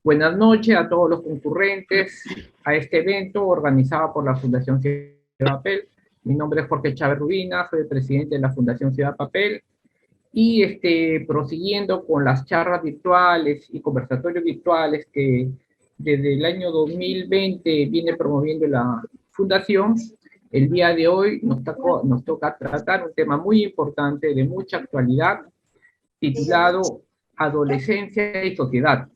Buenas noches a todos los concurrentes a este evento organizado por la Fundación Ciudad Papel. Mi nombre es Jorge Chávez Rubina, soy el presidente de la Fundación Ciudad Papel. Y prosiguiendo con las charlas virtuales y conversatorios virtuales que desde el año 2020 viene promoviendo la Fundación, el día de hoy nos toca tratar un tema muy importante, de mucha actualidad, titulado Adolescencia y Sociedad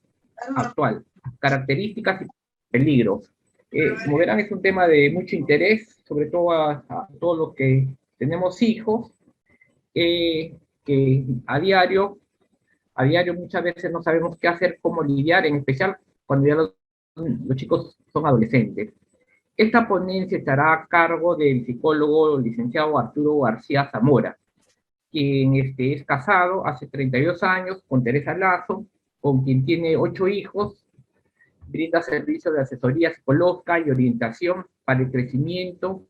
Actual, Características y Peligros. Como verán, es un tema de mucho interés, sobre todo a todos los que tenemos hijos, que a diario muchas veces no sabemos qué hacer, cómo lidiar, en especial cuando ya los chicos son adolescentes. Esta ponencia estará a cargo del psicólogo licenciado Arturo García Zamora, quien es casado hace 32 años con Teresa Lazo, con quien tiene 8 hijos, brinda servicios de asesoría psicológica y orientación para el crecimiento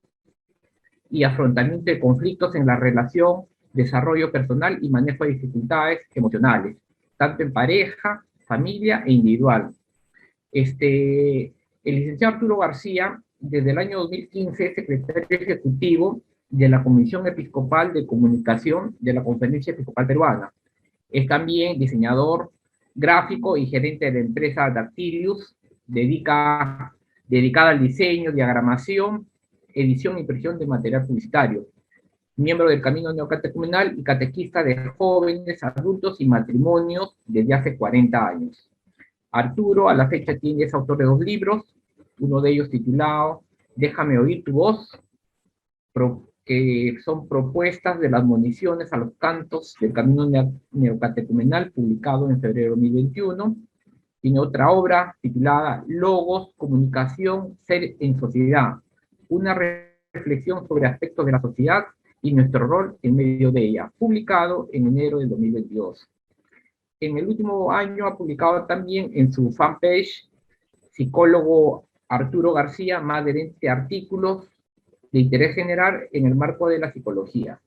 y afrontamiento de conflictos en la relación, desarrollo personal y manejo de dificultades emocionales, tanto en pareja, familia e individual. El licenciado Arturo García, desde el año 2015, es secretario ejecutivo de la Comisión Episcopal de Comunicación de la Conferencia Episcopal Peruana. Es también diseñador gráfico y gerente de la empresa Dactilius, dedicada al diseño, diagramación, edición e impresión de material publicitario. Miembro del Camino Neocatecumenal y catequista de jóvenes, adultos y matrimonios desde hace 40 años. Arturo, a la fecha, es autor de 2 libros, uno de ellos titulado Déjame oír tu voz, que son propuestas de las municiones a los cantos del Camino Neocatecumenal, publicado en febrero de 2021. Tiene otra obra titulada Logos, Comunicación, Ser en Sociedad, una reflexión sobre aspectos de la sociedad y nuestro rol en medio de ella, publicado en enero de 2022. En el último año ha publicado también en su fanpage, psicólogo Arturo García, más de 20 artículos de interés general en el marco de la psicología.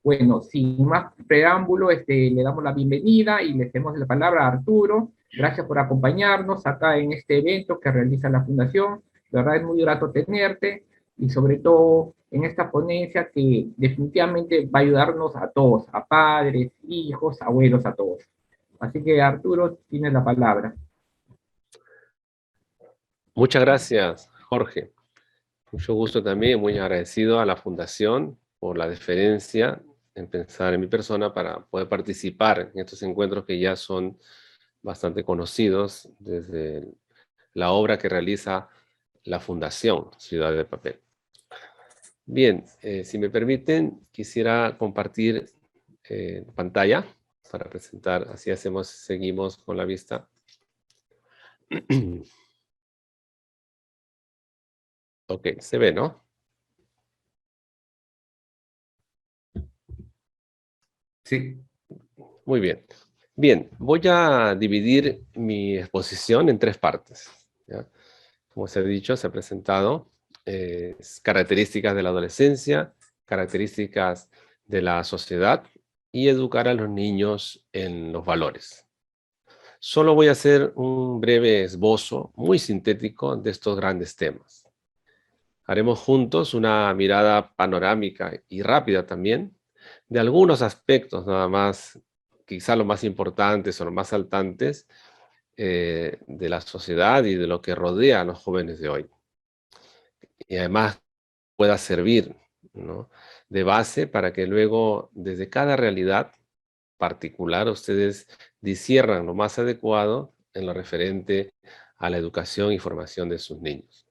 Bueno, sin más preámbulo, le damos la bienvenida y le damos la palabra a Arturo. Gracias por acompañarnos acá en este evento que realiza la Fundación. La verdad es muy grato tenerte y sobre todo en esta ponencia que definitivamente va a ayudarnos a todos, a padres, hijos, abuelos, a todos. Así que Arturo, tienes la palabra. Muchas gracias, Jorge. Mucho gusto también, muy agradecido a la Fundación por la deferencia en pensar en mi persona para poder participar en estos encuentros que ya son bastante conocidos desde la obra que realiza la Fundación Ciudad de Papel. Bien, si me permiten, quisiera compartir pantalla para presentar, así seguimos con la vista. Ok, se ve, ¿no? Sí. Muy bien. Bien, voy a dividir mi exposición en 3 partes, ¿ya? Como se ha dicho, se ha presentado características de la adolescencia, características de la sociedad y educar a los niños en los valores. Solo voy a hacer un breve esbozo, muy sintético, de estos grandes temas. Haremos juntos una mirada panorámica y rápida también de algunos aspectos nada más, quizá los más importantes o los más saltantes de la sociedad y de lo que rodea a los jóvenes de hoy. Y además pueda servir, ¿no?, de base para que luego desde cada realidad particular ustedes disciernan lo más adecuado en lo referente a la educación y formación de sus niños.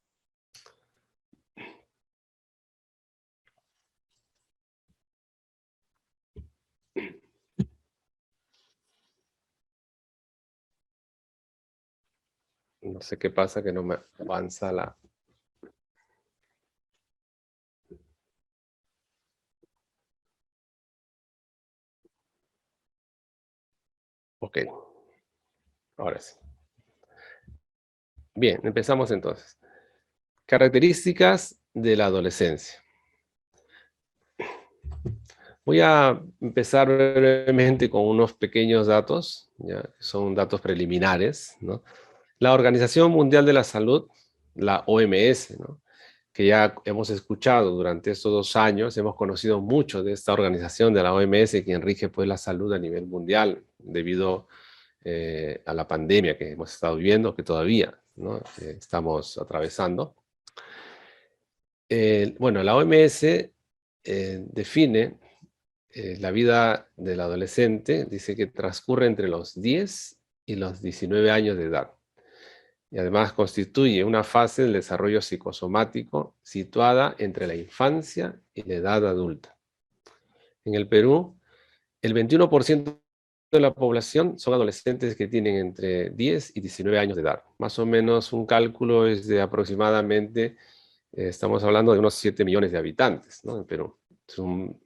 No sé qué pasa, que no me avanza la... Ok, ahora sí. Bien, empezamos entonces. Características de la adolescencia. Voy a empezar brevemente con unos pequeños datos, ¿ya? Son datos preliminares, ¿no? La Organización Mundial de la Salud, la OMS, ¿no?, que ya hemos escuchado durante estos 2 años, hemos conocido mucho de esta organización de la OMS que rige pues la salud a nivel mundial debido a la pandemia que hemos estado viviendo, que todavía, ¿no?, estamos atravesando. Bueno, la OMS define la vida del adolescente, dice que transcurre entre los 10 y los 19 años de edad. Y además constituye una fase del desarrollo psicosomático situada entre la infancia y la edad adulta. En el Perú, el 21% de la población son adolescentes que tienen entre 10 y 19 años de edad. Más o menos un cálculo es de aproximadamente, estamos hablando de unos 7 millones de habitantes, ¿no?, en Perú.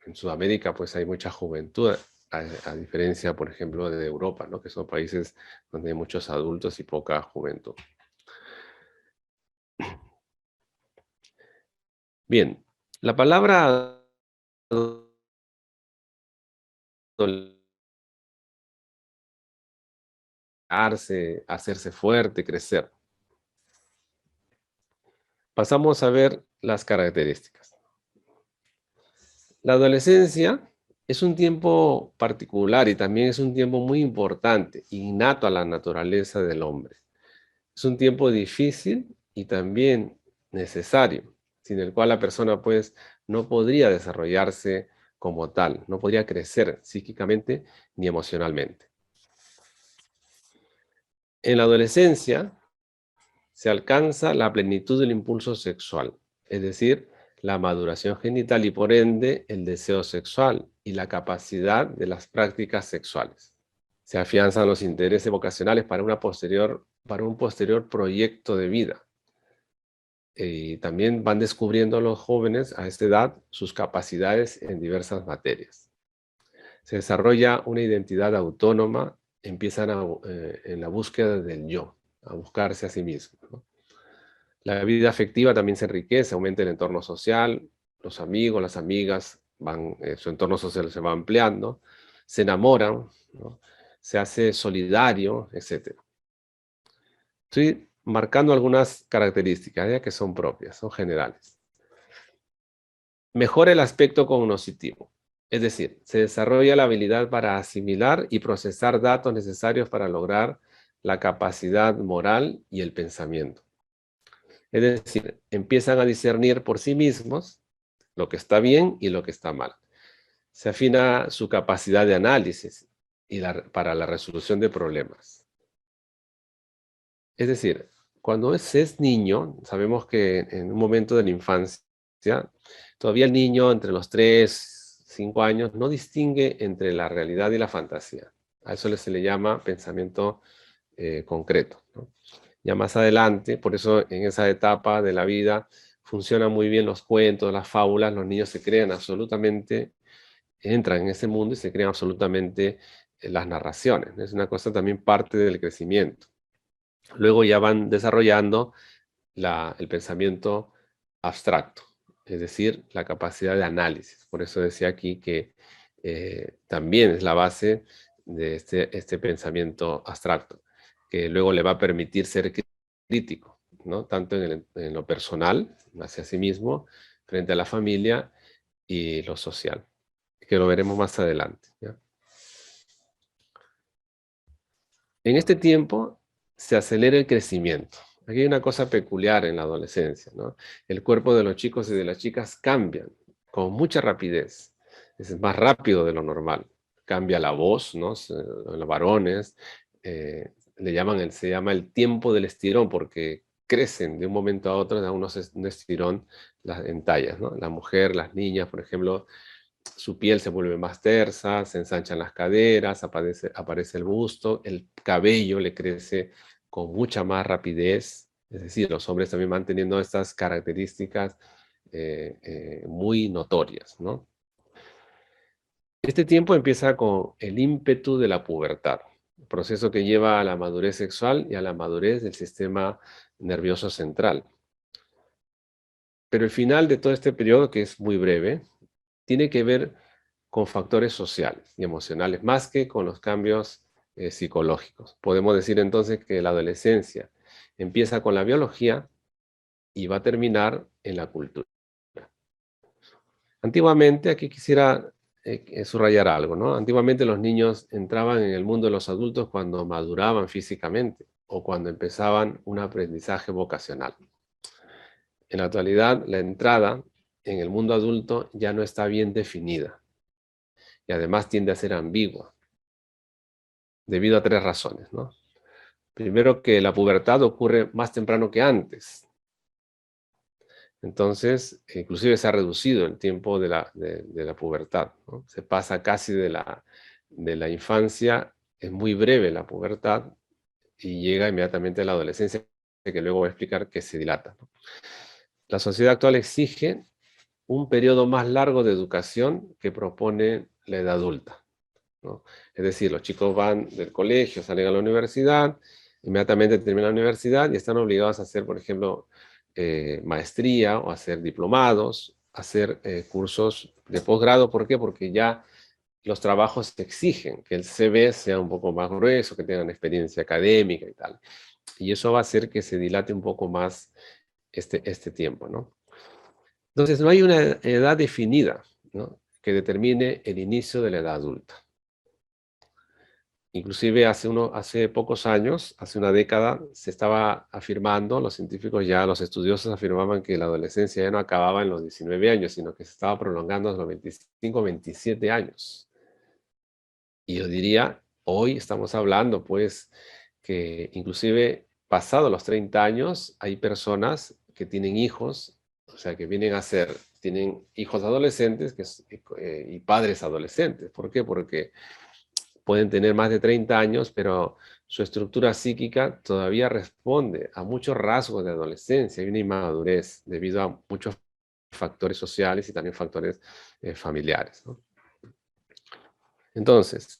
En Sudamérica pues hay mucha juventud, a diferencia, por ejemplo, de Europa, ¿no?, que son países donde hay muchos adultos y poca juventud. Bien, la palabra hacerse fuerte, crecer. Pasamos a ver las características. La adolescencia es un tiempo particular y también es un tiempo muy importante, innato a la naturaleza del hombre. Es un tiempo difícil y también necesario, sin el cual la persona pues no podría desarrollarse como tal, no podría crecer psíquicamente ni emocionalmente. En la adolescencia se alcanza la plenitud del impulso sexual, es decir, la maduración genital y por ende el deseo sexual y la capacidad de las prácticas sexuales. Se afianzan los intereses vocacionales para un posterior proyecto de vida. Y también van descubriendo los jóvenes a esta edad sus capacidades en diversas materias. Se desarrolla una identidad autónoma, empiezan en la búsqueda del yo, a buscarse a sí mismos, ¿no? La vida afectiva también se enriquece, aumenta el entorno social, los amigos, las amigas, su entorno social se va ampliando, se enamoran, ¿no?, se hace solidario, etc. Estoy marcando algunas características ya que son propias, son generales. Mejora el aspecto cognoscitivo, es decir, se desarrolla la habilidad para asimilar y procesar datos necesarios para lograr la capacidad moral y el pensamiento. Es decir, empiezan a discernir por sí mismos lo que está bien y lo que está mal. Se afina su capacidad de análisis para la resolución de problemas. Es decir, cuando se es niño, sabemos que en un momento de la infancia, todavía el niño entre los 3, 5 años no distingue entre la realidad y la fantasía. A eso se le llama pensamiento concreto, ¿no? Ya más adelante, por eso en esa etapa de la vida funcionan muy bien los cuentos, las fábulas, los niños se crean absolutamente, entran en ese mundo y se crean absolutamente las narraciones. Es una cosa también parte del crecimiento. Luego ya van desarrollando el pensamiento abstracto, es decir, la capacidad de análisis. Por eso decía aquí que también es la base de este pensamiento abstracto, que luego le va a permitir ser crítico, ¿no?, tanto en lo personal, hacia sí mismo, frente a la familia y lo social, que lo veremos más adelante, ¿ya? En este tiempo se acelera el crecimiento. Aquí hay una cosa peculiar en la adolescencia, ¿no? El cuerpo de los chicos y de las chicas cambian con mucha rapidez. Es más rápido de lo normal. Cambia la voz, ¿no? Los varones se llama el tiempo del estirón porque crecen de un momento a otro, da un estirón en tallas, ¿no? La mujer, las niñas, por ejemplo, su piel se vuelve más tersa, se ensanchan las caderas, aparece el busto, el cabello le crece con mucha más rapidez. Es decir, los hombres también van teniendo estas características muy notorias, ¿no? Este tiempo empieza con el ímpetu de la pubertad, proceso que lleva a la madurez sexual y a la madurez del sistema nervioso central. Pero el final de todo este periodo, que es muy breve, tiene que ver con factores sociales y emocionales, más que con los cambios psicológicos. Podemos decir entonces que la adolescencia Empieza con la biología y va a terminar en la cultura. Antiguamente, aquí quisiera subrayar algo, ¿no? Antiguamente los niños entraban en el mundo de los adultos cuando maduraban físicamente o cuando empezaban un aprendizaje vocacional. En la actualidad, la entrada en el mundo adulto ya no está bien definida y además tiende a ser ambigua, debido a 3 razones, ¿no? Primero, que la pubertad ocurre más temprano que antes. Entonces, inclusive se ha reducido el tiempo de la pubertad, ¿no? Se pasa casi de la infancia, es muy breve la pubertad y llega inmediatamente a la adolescencia, que luego voy a explicar que se dilata, ¿no? La sociedad actual exige un periodo más largo de educación que propone la edad adulta, ¿no? Es decir, los chicos van del colegio, salen a la universidad, inmediatamente terminan la universidad y están obligados a hacer, por ejemplo, maestría o hacer diplomados, hacer cursos de posgrado. ¿Por qué? Porque ya los trabajos exigen que el CV sea un poco más grueso, que tengan experiencia académica y tal. Y eso va a hacer que se dilate un poco más este tiempo, ¿no? Entonces, no hay una edad definida, ¿no?, que determine el inicio de la edad adulta. Inclusive hace pocos años, hace una década, se estaba afirmando, los científicos ya, los estudiosos afirmaban que la adolescencia ya no acababa en los 19 años, sino que se estaba prolongando hasta los 25, 27 años. Y yo diría, hoy estamos hablando, pues, que inclusive pasados los 30 años, hay personas que tienen hijos, o sea, que tienen hijos adolescentes y padres adolescentes. ¿Por qué? Porque pueden tener más de 30 años, pero su estructura psíquica todavía responde a muchos rasgos de adolescencia y una inmadurez debido a muchos factores sociales y también factores familiares, ¿no? Entonces,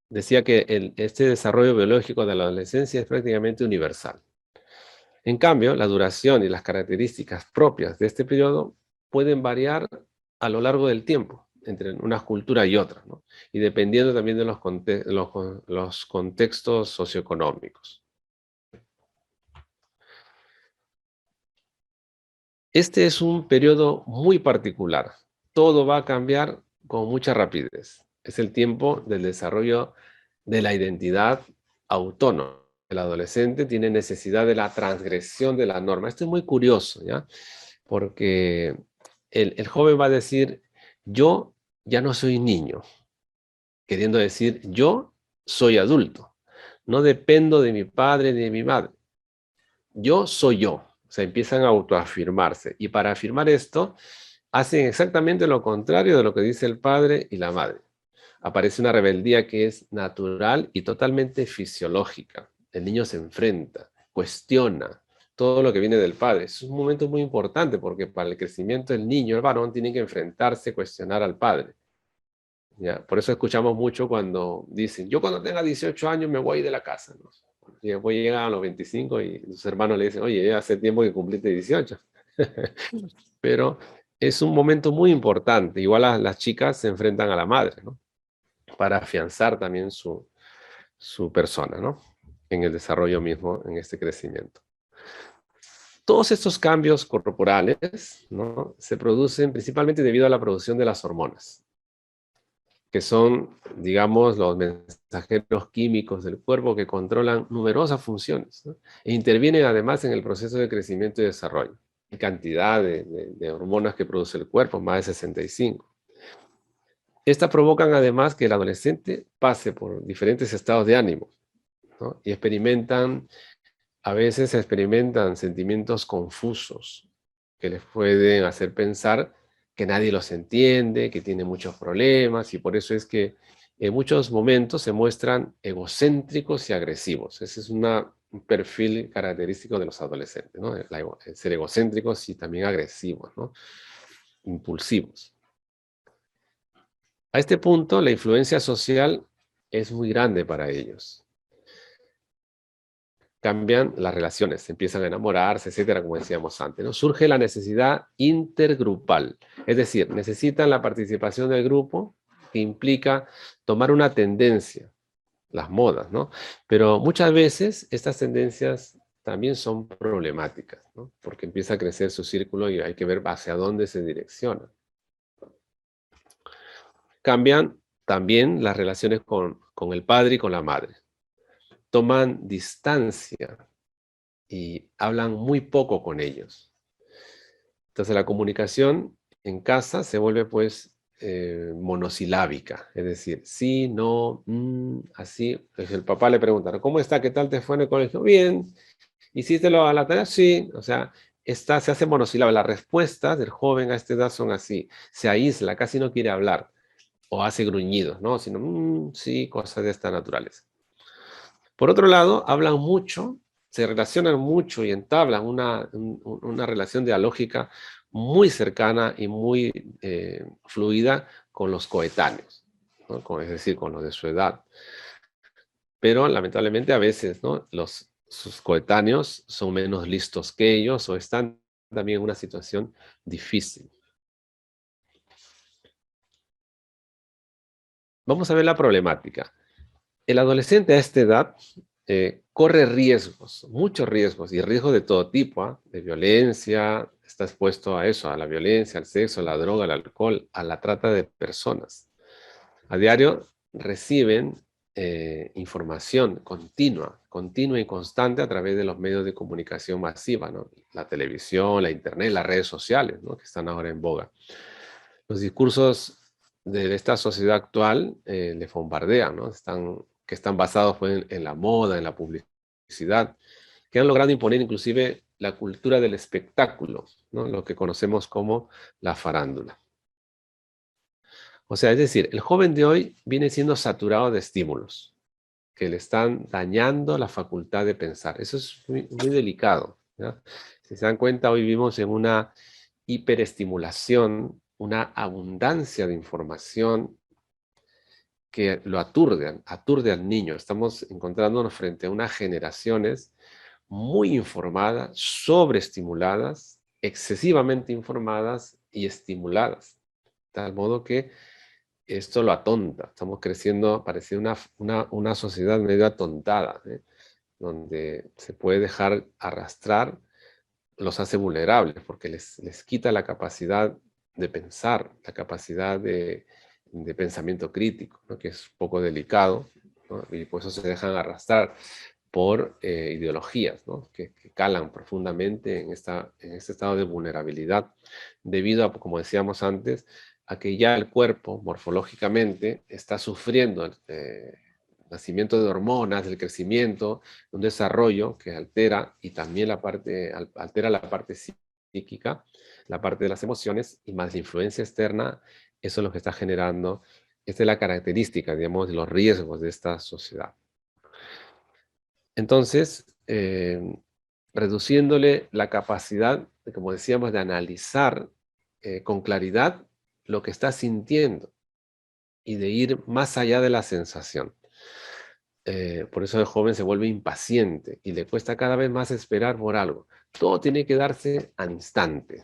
decía que este desarrollo biológico de la adolescencia es prácticamente universal. En cambio, la duración y las características propias de este periodo pueden variar a lo largo del tiempo, entre una cultura y otra, ¿no? Y dependiendo también de los contextos socioeconómicos. Este es un periodo muy particular. Todo va a cambiar con mucha rapidez. Es el tiempo del desarrollo de la identidad autónoma. El adolescente tiene necesidad de la transgresión de la norma. Esto es muy curioso, ¿ya? Porque el joven va a decir, yo ya no soy niño, queriendo decir, yo soy adulto. No dependo de mi padre ni de mi madre. Yo soy yo. O sea, empiezan a autoafirmarse. Y para afirmar esto, hacen exactamente lo contrario de lo que dice el padre y la madre. Aparece una rebeldía que es natural y totalmente fisiológica. El niño se enfrenta, cuestiona todo lo que viene del padre. Es un momento muy importante porque para el crecimiento del niño, el varón, tiene que enfrentarse, cuestionar al padre. ¿Ya? Por eso escuchamos mucho cuando dicen, yo cuando tenga 18 años me voy de la casa, ¿no? Y después llegan a los 25 y sus hermanos le dicen, oye, ya hace tiempo que cumpliste 18. Pero es un momento muy importante. Igual las chicas se enfrentan a la madre, ¿no?, para afianzar también su persona, ¿no?, en el desarrollo mismo, en este crecimiento. Todos estos cambios corporales, ¿no?, se producen principalmente debido a la producción de las hormonas, que son, digamos, los mensajeros químicos del cuerpo que controlan numerosas funciones, ¿no?, e intervienen además en el proceso de crecimiento y desarrollo. Hay cantidad de hormonas que produce el cuerpo, más de 65. Estas provocan además que el adolescente pase por diferentes estados de ánimo, ¿no?, y a veces experimentan sentimientos confusos que les pueden hacer pensar que nadie los entiende, que tienen muchos problemas, y por eso es que en muchos momentos se muestran egocéntricos y agresivos. Ese es un perfil característico de los adolescentes, ¿no?, el ser egocéntricos y también agresivos, ¿no?, impulsivos. A este punto, la influencia social es muy grande para ellos. Cambian las relaciones, empiezan a enamorarse, etcétera, como decíamos antes, ¿no? Surge la necesidad intergrupal, es decir, necesitan la participación del grupo, que implica tomar una tendencia, las modas, ¿no? Pero muchas veces estas tendencias también son problemáticas, ¿no? Porque empieza a crecer su círculo y hay que ver hacia dónde se direcciona. Cambian también las relaciones con el padre y con la madre. Toman distancia y hablan muy poco con ellos. Entonces la comunicación en casa se vuelve pues monosilábica, es decir, sí, no, así. Pues el papá le pregunta, ¿cómo está? ¿Qué tal te fue en el colegio? Bien. ¿Hiciste la tarea? Sí. O sea, se hace monosilábica. Las respuestas del joven a esta edad son así. Se aísla, casi no quiere hablar o hace gruñidos, ¿no? Sino, sí, cosas de esta naturaleza. Por otro lado, hablan mucho, se relacionan mucho y entablan una relación dialógica muy cercana y muy fluida con los coetáneos, ¿no? Es decir, con los de su edad. Pero lamentablemente a veces, ¿no? Sus coetáneos son menos listos que ellos o están también en una situación difícil. Vamos a ver la problemática. El adolescente a esta edad corre riesgos, muchos riesgos, y riesgos de todo tipo, ¿ah? De violencia, está expuesto a eso, a la violencia, al sexo, a la droga, al alcohol, a la trata de personas. A diario reciben información continua y constante a través de los medios de comunicación masiva, ¿no? La televisión, la internet, las redes sociales, ¿no? Que están ahora en boga. Los discursos de esta sociedad actual les bombardean, ¿no? Que están basados pues, en la moda, en la publicidad, que han logrado imponer inclusive la cultura del espectáculo, ¿no? Lo que conocemos como la farándula. O sea, es decir, el joven de hoy viene siendo saturado de estímulos que le están dañando la facultad de pensar. Eso es muy, muy delicado, ¿ya? Si se dan cuenta, hoy vivimos en una hiperestimulación, una abundancia de información que lo aturde al niño. Estamos encontrándonos frente a unas generaciones muy informadas, sobreestimuladas, excesivamente informadas y estimuladas, de tal modo que esto lo atonta. Estamos creciendo, parece una sociedad medio atontada, ¿eh? Donde se puede dejar arrastrar, los hace vulnerables, porque les quita la capacidad de pensar, la capacidad de pensamiento crítico, ¿no? Que es un poco delicado, ¿no? Y por eso se dejan arrastrar por ideologías, ¿no? Que calan profundamente en este estado de vulnerabilidad, debido a, como decíamos antes, a que ya el cuerpo morfológicamente está sufriendo nacimiento de hormonas, del crecimiento, un desarrollo que altera y también altera la parte psíquica, la parte de las emociones y más la influencia externa, eso es lo que está generando, esta es la característica, digamos, de los riesgos de esta sociedad. Entonces, reduciéndole la capacidad, como decíamos, de analizar con claridad lo que está sintiendo y de ir más allá de la sensación. Por eso el joven se vuelve impaciente y le cuesta cada vez más esperar por algo. Todo tiene que darse al instante.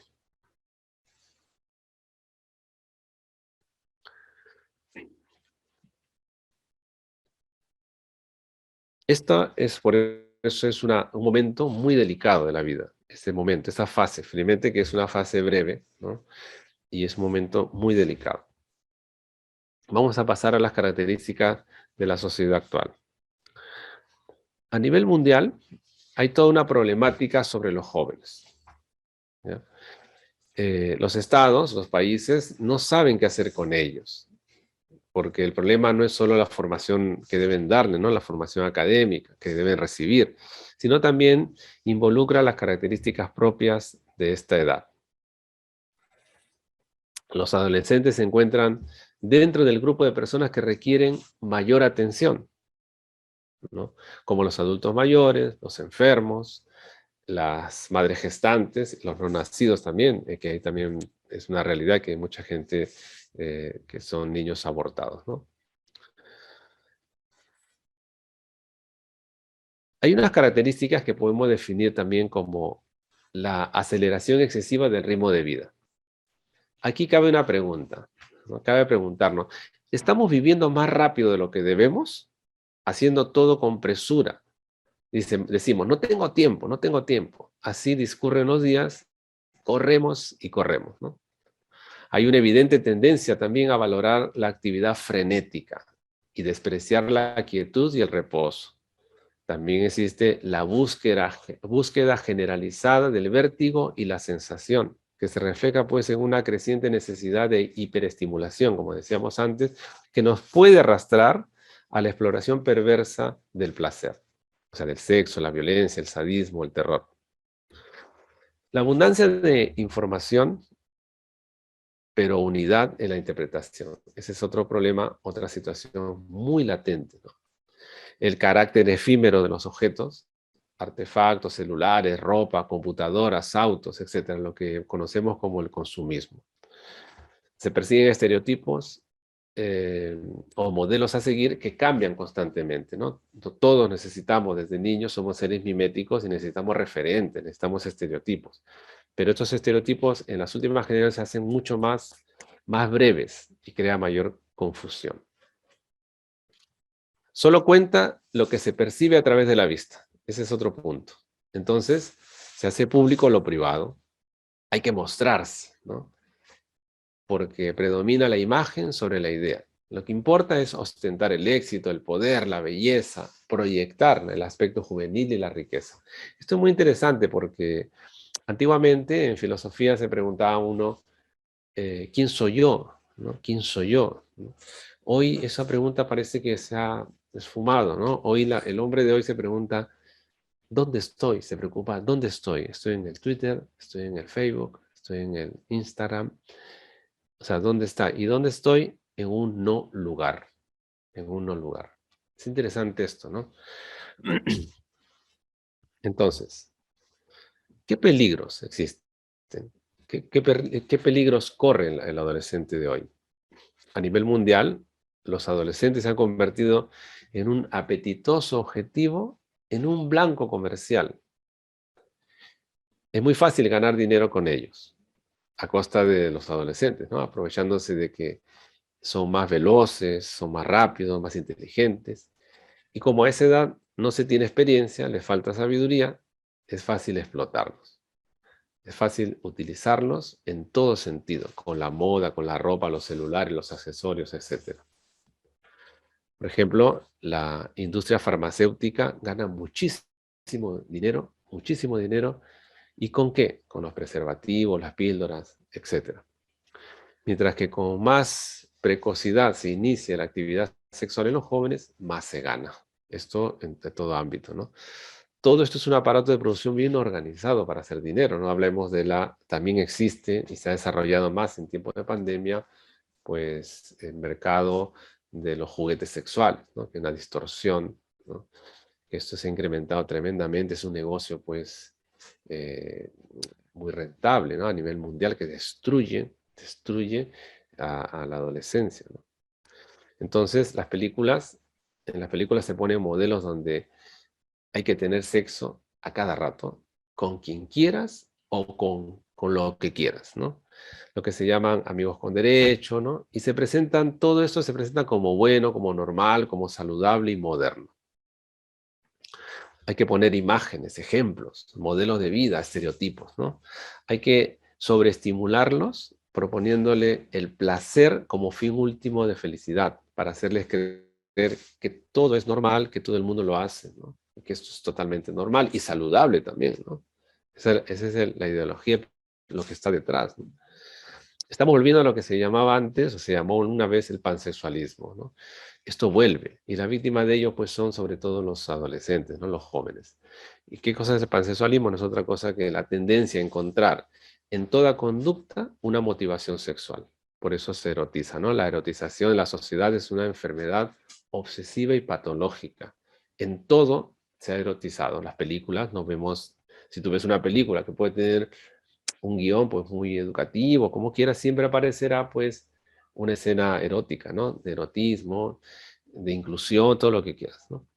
Esto es por eso es un momento muy delicado de la vida, este momento, esta fase, finalmente que es una fase breve, ¿no? Y es un momento muy delicado. Vamos a pasar a las características de la sociedad actual. A nivel mundial, hay toda una problemática sobre los jóvenes, ¿ya? Los estados, los países, no saben qué hacer con ellos, porque el problema no es solo la formación que deben darle, ¿no? La formación académica que deben recibir, sino también involucra las características propias de esta edad. Los adolescentes se encuentran dentro del grupo de personas que requieren mayor atención, ¿no? Como los adultos mayores, los enfermos, las madres gestantes, los no nacidos también, que ahí también es una realidad que hay mucha gente que son niños abortados, ¿no? Hay unas características que podemos definir también como la aceleración excesiva del ritmo de vida. Aquí cabe una pregunta, ¿no? Cabe preguntarnos, ¿estamos viviendo más rápido de lo que debemos? haciendo todo con presura. Decimos, no tengo tiempo, no tengo tiempo. Así discurren los días, corremos y corremos, ¿no? Hay una evidente tendencia también a valorar la actividad frenética y despreciar la quietud y el reposo. También existe la búsqueda generalizada del vértigo y la sensación, que se refleja pues en una creciente necesidad de hiperestimulación, como decíamos antes, que nos puede arrastrar a la exploración perversa del placer, o sea, del sexo, la violencia, el sadismo, el terror. La abundancia de información, pero unidad en la interpretación. Ese es otro problema, otra situación muy latente, ¿no? El carácter efímero de los objetos, artefactos, celulares, ropa, computadoras, autos, etcétera, lo que conocemos como el consumismo. Se persiguen estereotipos o modelos a seguir que cambian constantemente, ¿no? Todos necesitamos, desde niños somos seres miméticos y necesitamos referentes, necesitamos estereotipos. Pero estos estereotipos en las últimas generaciones se hacen mucho más breves y crea mayor confusión. Solo cuenta lo que se percibe a través de la vista. Ese es otro punto. Entonces, se hace público lo privado. Hay que mostrarse, ¿no? Porque predomina la imagen sobre la idea. Lo que importa es ostentar el éxito, el poder, la belleza, proyectar el aspecto juvenil y la riqueza. Esto es muy interesante porque antiguamente en filosofía se preguntaba a uno, ¿quién soy yo? ¿No? ¿Quién soy yo? ¿No? Hoy esa pregunta parece que se ha esfumado, ¿no? Hoy el hombre de hoy se pregunta, ¿dónde estoy? Se preocupa, ¿dónde estoy? Estoy en el Twitter, estoy en el Facebook, estoy en el Instagram. O sea, ¿dónde está? ¿Y dónde estoy? En un no lugar. En un no lugar. Es interesante esto, ¿no? Entonces, ¿qué peligros existen? ¿Qué peligros corre el adolescente de hoy? A nivel mundial, los adolescentes se han convertido en un apetitoso objetivo, en un blanco comercial. Es muy fácil ganar dinero con ellos, a costa de los adolescentes, ¿no? Aprovechándose de que son más veloces, son más rápidos, más inteligentes. Y como a esa edad no se tiene experiencia, les falta sabiduría, es fácil explotarlos. Es fácil utilizarlos en todo sentido, con la moda, con la ropa, los celulares, los accesorios, etc. Por ejemplo, la industria farmacéutica gana muchísimo dinero. ¿Y con qué? Con los preservativos, las píldoras, etc. Mientras que con más precocidad se inicia la actividad sexual en los jóvenes, más se gana. Esto en todo ámbito, ¿no? Todo esto es un aparato de producción bien organizado para hacer dinero. No hablemos también existe y se ha desarrollado más en tiempos de pandemia, pues el mercado de los juguetes sexuales, ¿no? Que es una distorsión, ¿no? Esto se ha incrementado tremendamente, es un negocio pues muy rentable, ¿no? A nivel mundial que destruye a la adolescencia, ¿no? Entonces en las películas se ponen modelos donde hay que tener sexo a cada rato, con quien quieras o con lo que quieras, ¿no? Lo que se llaman amigos con derecho, ¿no? Y todo esto se presenta como bueno, como normal, como saludable y moderno. Hay que poner imágenes, ejemplos, modelos de vida, estereotipos, ¿no? Hay que sobreestimularlos proponiéndole el placer como fin último de felicidad, para hacerles creer que todo es normal, que todo el mundo lo hace, ¿no? Que esto es totalmente normal y saludable también, ¿no? Esa es la ideología, lo que está detrás, ¿no? Estamos volviendo a lo que se llamaba antes, o se llamó una vez el pansexualismo, ¿no? Esto vuelve, y la víctima de ello pues son sobre todo los adolescentes, ¿no? Los jóvenes. ¿Y qué cosa es el pansexualismo? No es otra cosa que la tendencia a encontrar en toda conducta una motivación sexual. Por eso se erotiza, ¿no? La erotización de la sociedad es una enfermedad obsesiva y patológica. En todo se ha erotizado. Las películas, nos vemos, si tú ves una película que puede tener un guión pues muy educativo, como quiera, siempre aparecerá pues una escena erótica, ¿no? De erotismo, de inclusión, todo lo que quieras, ¿no? O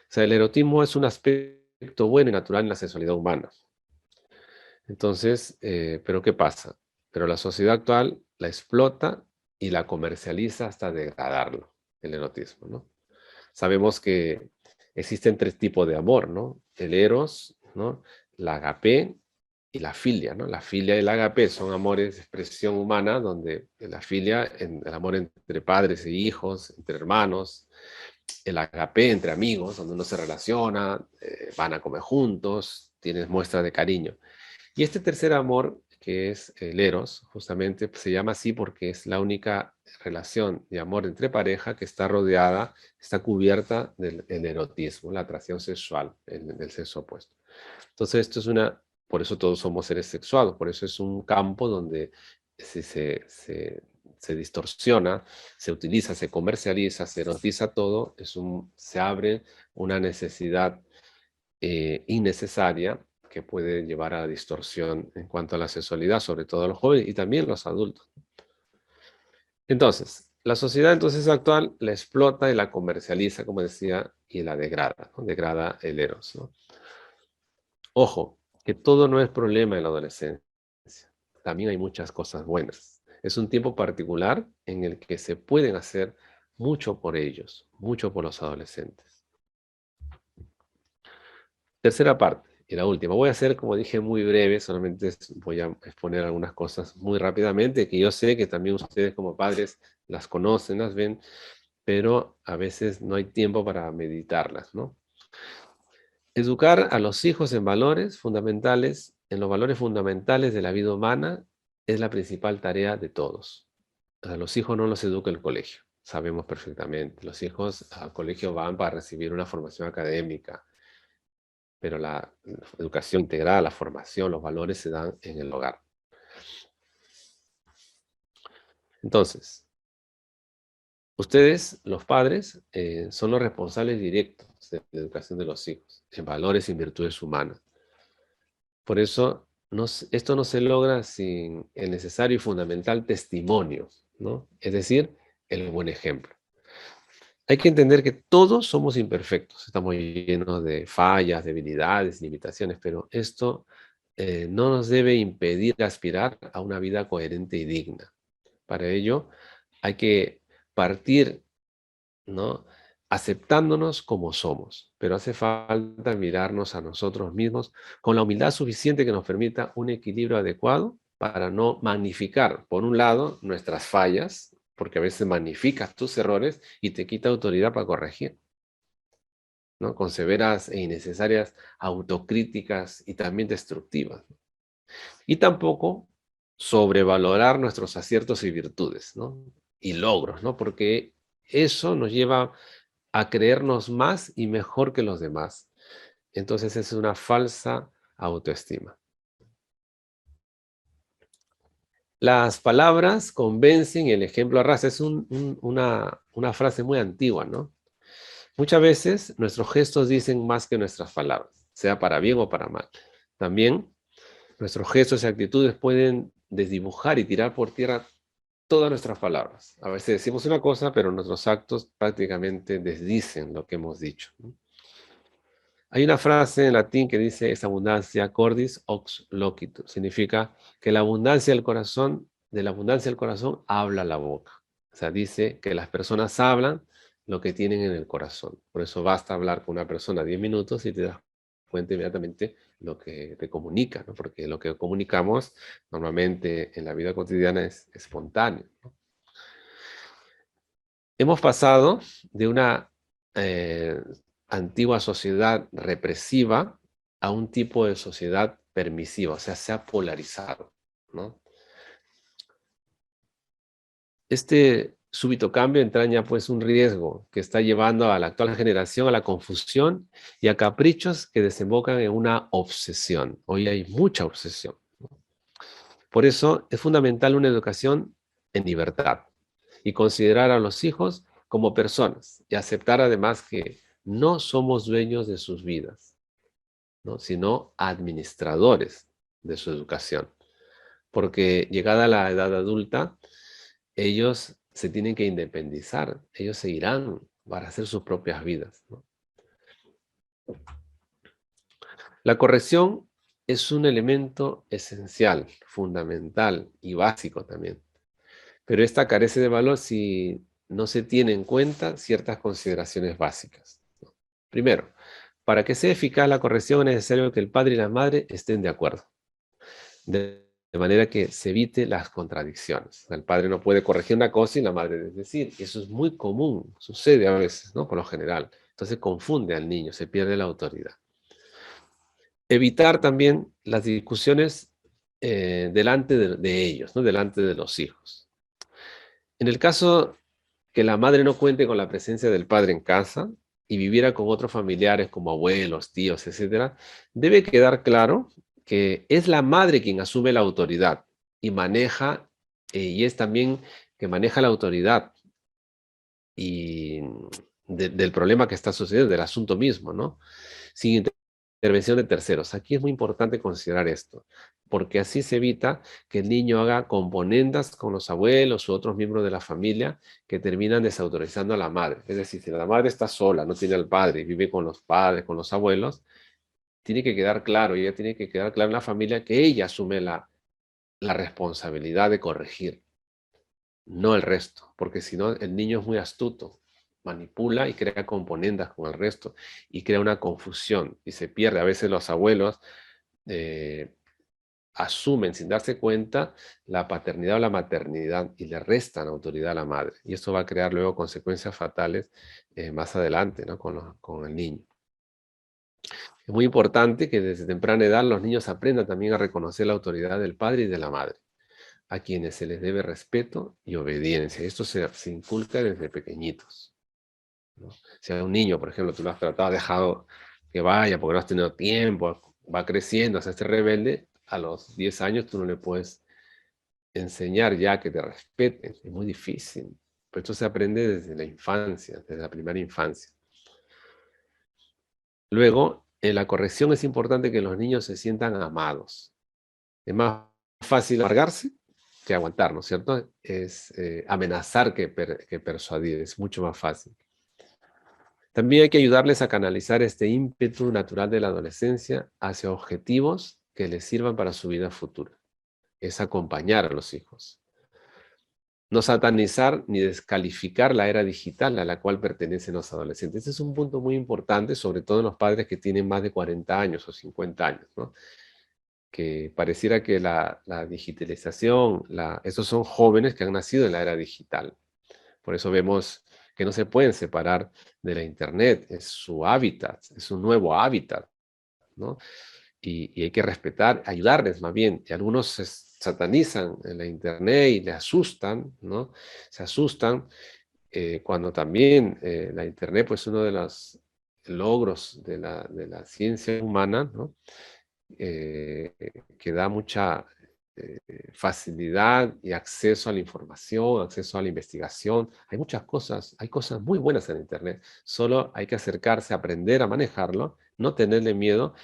sea, el erotismo es un aspecto bueno y natural en la sexualidad humana. Entonces, ¿pero qué pasa? Pero la sociedad actual la explota y la comercializa hasta degradarlo, el erotismo, ¿no? Sabemos que existen tres tipos de amor, ¿no? El eros, ¿no? La agape y la filia, ¿no? La filia y el agape son amores de expresión humana, donde la filia, el amor entre padres e hijos, entre hermanos, el agape entre amigos, donde uno se relaciona, van a comer juntos, tienes muestras de cariño. Y este tercer amor, que es el eros, justamente se llama así porque es la única relación de amor entre pareja que está rodeada, está cubierta del erotismo, la atracción sexual, del sexo opuesto. Entonces esto es por eso todos somos seres sexuados, por eso es un campo donde se distorsiona, se utiliza, se comercializa, se erotiza todo, se abre una necesidad innecesaria que puede llevar a la distorsión en cuanto a la sexualidad, sobre todo los jóvenes y también los adultos. Entonces, la sociedad entonces actual la explota y la comercializa, como decía, y la degrada, ¿no? Degrada el eros, ¿no? Ojo, que todo no es problema en la adolescencia. También hay muchas cosas buenas. Es un tiempo particular en el que se pueden hacer mucho por ellos, mucho por los adolescentes. Tercera parte, y la última. Voy a hacer, como dije, muy breve, solamente voy a exponer algunas cosas muy rápidamente, que yo sé que también ustedes como padres las conocen, las ven, pero a veces no hay tiempo para meditarlas, ¿no? Educar a los hijos en valores fundamentales, en los valores fundamentales de la vida humana, es la principal tarea de todos. A los hijos no los educa el colegio, sabemos perfectamente. Los hijos al colegio van para recibir una formación académica, pero la educación integral, la formación, los valores se dan en el hogar. Entonces, ustedes, los padres, son los responsables directos de la educación de los hijos, en valores y virtudes humanas. Por eso, esto no se logra sin el necesario y fundamental testimonio, ¿no? Es decir, el buen ejemplo. Hay que entender que todos somos imperfectos, estamos llenos de fallas, debilidades, limitaciones, pero esto no nos debe impedir aspirar a una vida coherente y digna. Para ello, hay que partir, ¿no? Aceptándonos como somos, pero hace falta mirarnos a nosotros mismos con la humildad suficiente que nos permita un equilibrio adecuado para no magnificar, por un lado, nuestras fallas, porque a veces magnificas tus errores y te quita autoridad para corregir, ¿no? Con severas e innecesarias autocríticas y también destructivas. Y tampoco sobrevalorar nuestros aciertos y virtudes, ¿no? Y logros, ¿no? Porque eso nos lleva a creernos más y mejor que los demás. Entonces es una falsa autoestima. Las palabras convencen y el ejemplo arrasa. Es una frase muy antigua, ¿no? Muchas veces nuestros gestos dicen más que nuestras palabras, sea para bien o para mal. También nuestros gestos y actitudes pueden desdibujar y tirar por tierra todas nuestras palabras. A veces decimos una cosa, pero nuestros actos prácticamente desdicen lo que hemos dicho, ¿no? Hay una frase en latín que dice, es abundancia cordis ox locitur. Significa que la abundancia del corazón, de la abundancia del corazón, habla la boca. O sea, dice que las personas hablan lo que tienen en el corazón. Por eso basta hablar con una persona 10 minutos y te das cuenta inmediatamente lo que te comunica, ¿no? Porque lo que comunicamos normalmente en la vida cotidiana es espontáneo, ¿no? Hemos pasado de una eh, antigua sociedad represiva a un tipo de sociedad permisiva, o sea, se ha polarizado, ¿no? Este súbito cambio entraña pues un riesgo que está llevando a la actual generación a la confusión y a caprichos que desembocan en una obsesión. Hoy hay mucha obsesión. Por eso es fundamental una educación en libertad y considerar a los hijos como personas y aceptar además que no somos dueños de sus vidas, ¿no? Sino administradores de su educación. Porque llegada la edad adulta, ellos se tienen que independizar, ellos se irán para hacer sus propias vidas, ¿no? La corrección es un elemento esencial, fundamental y básico también. Pero esta carece de valor si no se tienen en cuenta ciertas consideraciones básicas, ¿no? Primero, para que sea eficaz la corrección es necesario que el padre y la madre estén de acuerdo, de manera que se evite las contradicciones. O sea, el padre no puede corregir una cosa y la madre decir. Eso es muy común, sucede a veces, ¿no? Por lo general. Entonces confunde al niño, se pierde la autoridad. Evitar también las discusiones delante de ellos, ¿no? Delante de los hijos. En el caso que la madre no cuente con la presencia del padre en casa y viviera con otros familiares como abuelos, tíos, etcétera, debe quedar claro que es la madre quien asume la autoridad y maneja, y es también que maneja la autoridad y del problema que está sucediendo, del asunto mismo, ¿no? Sin intervención de terceros. Aquí es muy importante considerar esto, porque así se evita que el niño haga componendas con los abuelos u otros miembros de la familia que terminan desautorizando a la madre. Es decir, si la madre está sola, no tiene al padre, vive con los padres, con los abuelos, tiene que quedar claro, y ella tiene que quedar claro en la familia que ella asume la responsabilidad de corregir, no el resto, porque si no el niño es muy astuto, manipula y crea componendas con el resto y crea una confusión y se pierde. A veces los abuelos eh, asumen sin darse cuenta la paternidad o la maternidad y le restan autoridad a la madre. Y esto va a crear luego consecuencias fatales más adelante, ¿no? Con el niño. Es muy importante que desde temprana edad los niños aprendan también a reconocer la autoridad del padre y de la madre, a quienes se les debe respeto y obediencia. Esto se inculca desde pequeñitos, ¿no? Si a un niño, por ejemplo, tú lo has tratado, has dejado que vaya porque no has tenido tiempo, va creciendo, se hace rebelde, a los 10 años tú no le puedes enseñar ya que te respeten. Es muy difícil. Pero esto se aprende desde la infancia, desde la primera infancia. Luego, en la corrección es importante que los niños se sientan amados. Es más fácil amargarse que aguantar, ¿no es cierto? Es amenazar que persuadir, es mucho más fácil. También hay que ayudarles a canalizar este ímpetu natural de la adolescencia hacia objetivos que les sirvan para su vida futura. Es acompañar a los hijos. No satanizar ni descalificar la era digital a la cual pertenecen los adolescentes. Este es un punto muy importante, sobre todo en los padres que tienen más de 40 años o 50 años, ¿no? Que pareciera que la digitalización, esos son jóvenes que han nacido en la era digital. Por eso vemos que no se pueden separar de la Internet, es su hábitat, es un nuevo hábitat, ¿no? Y hay que respetar, ayudarles más bien. Y algunos se satanizan en la Internet y le asustan, ¿no? Se asustan cuando también la Internet, pues uno de los logros de la ciencia humana, ¿no? Que da mucha facilidad y acceso a la información, acceso a la investigación. Hay muchas cosas, hay cosas muy buenas en Internet. Solo hay que acercarse, aprender a manejarlo, no tenerle miedo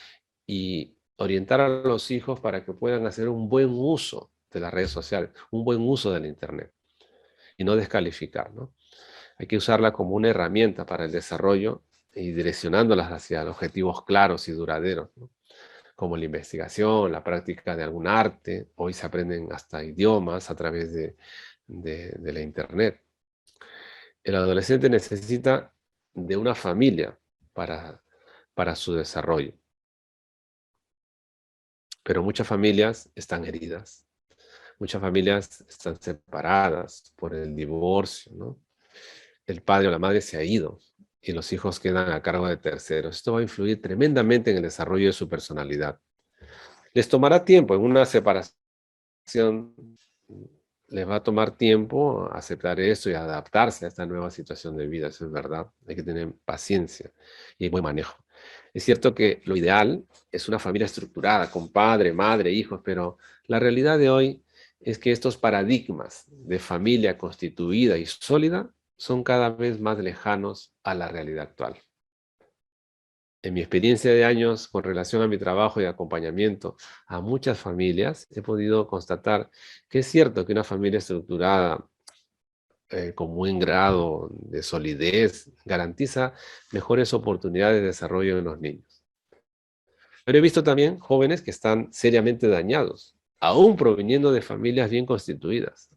y orientar a los hijos para que puedan hacer un buen uso de las redes sociales, un buen uso de la Internet y no descalificar, ¿no? Hay que usarla como una herramienta para el desarrollo y direccionándolas hacia objetivos claros y duraderos, ¿no? Como la investigación, la práctica de algún arte. Hoy se aprenden hasta idiomas a través de la Internet. El adolescente necesita de una familia para su desarrollo. Pero muchas familias están heridas. Muchas familias están separadas por el divorcio, ¿no? El padre o la madre se ha ido y los hijos quedan a cargo de terceros. Esto va a influir tremendamente en el desarrollo de su personalidad. Les tomará tiempo en una separación, les va a tomar tiempo aceptar eso y adaptarse a esta nueva situación de vida, eso es verdad. Hay que tener paciencia y buen manejo. Es cierto que lo ideal es una familia estructurada, con padre, madre, hijos, pero la realidad de hoy es que estos paradigmas de familia constituida y sólida son cada vez más lejanos a la realidad actual. En mi experiencia de años con relación a mi trabajo y acompañamiento a muchas familias, he podido constatar que es cierto que una familia estructurada con buen grado de solidez garantiza mejores oportunidades de desarrollo en los niños. Pero he visto también jóvenes que están seriamente dañados, aún proveniendo de familias bien constituidas.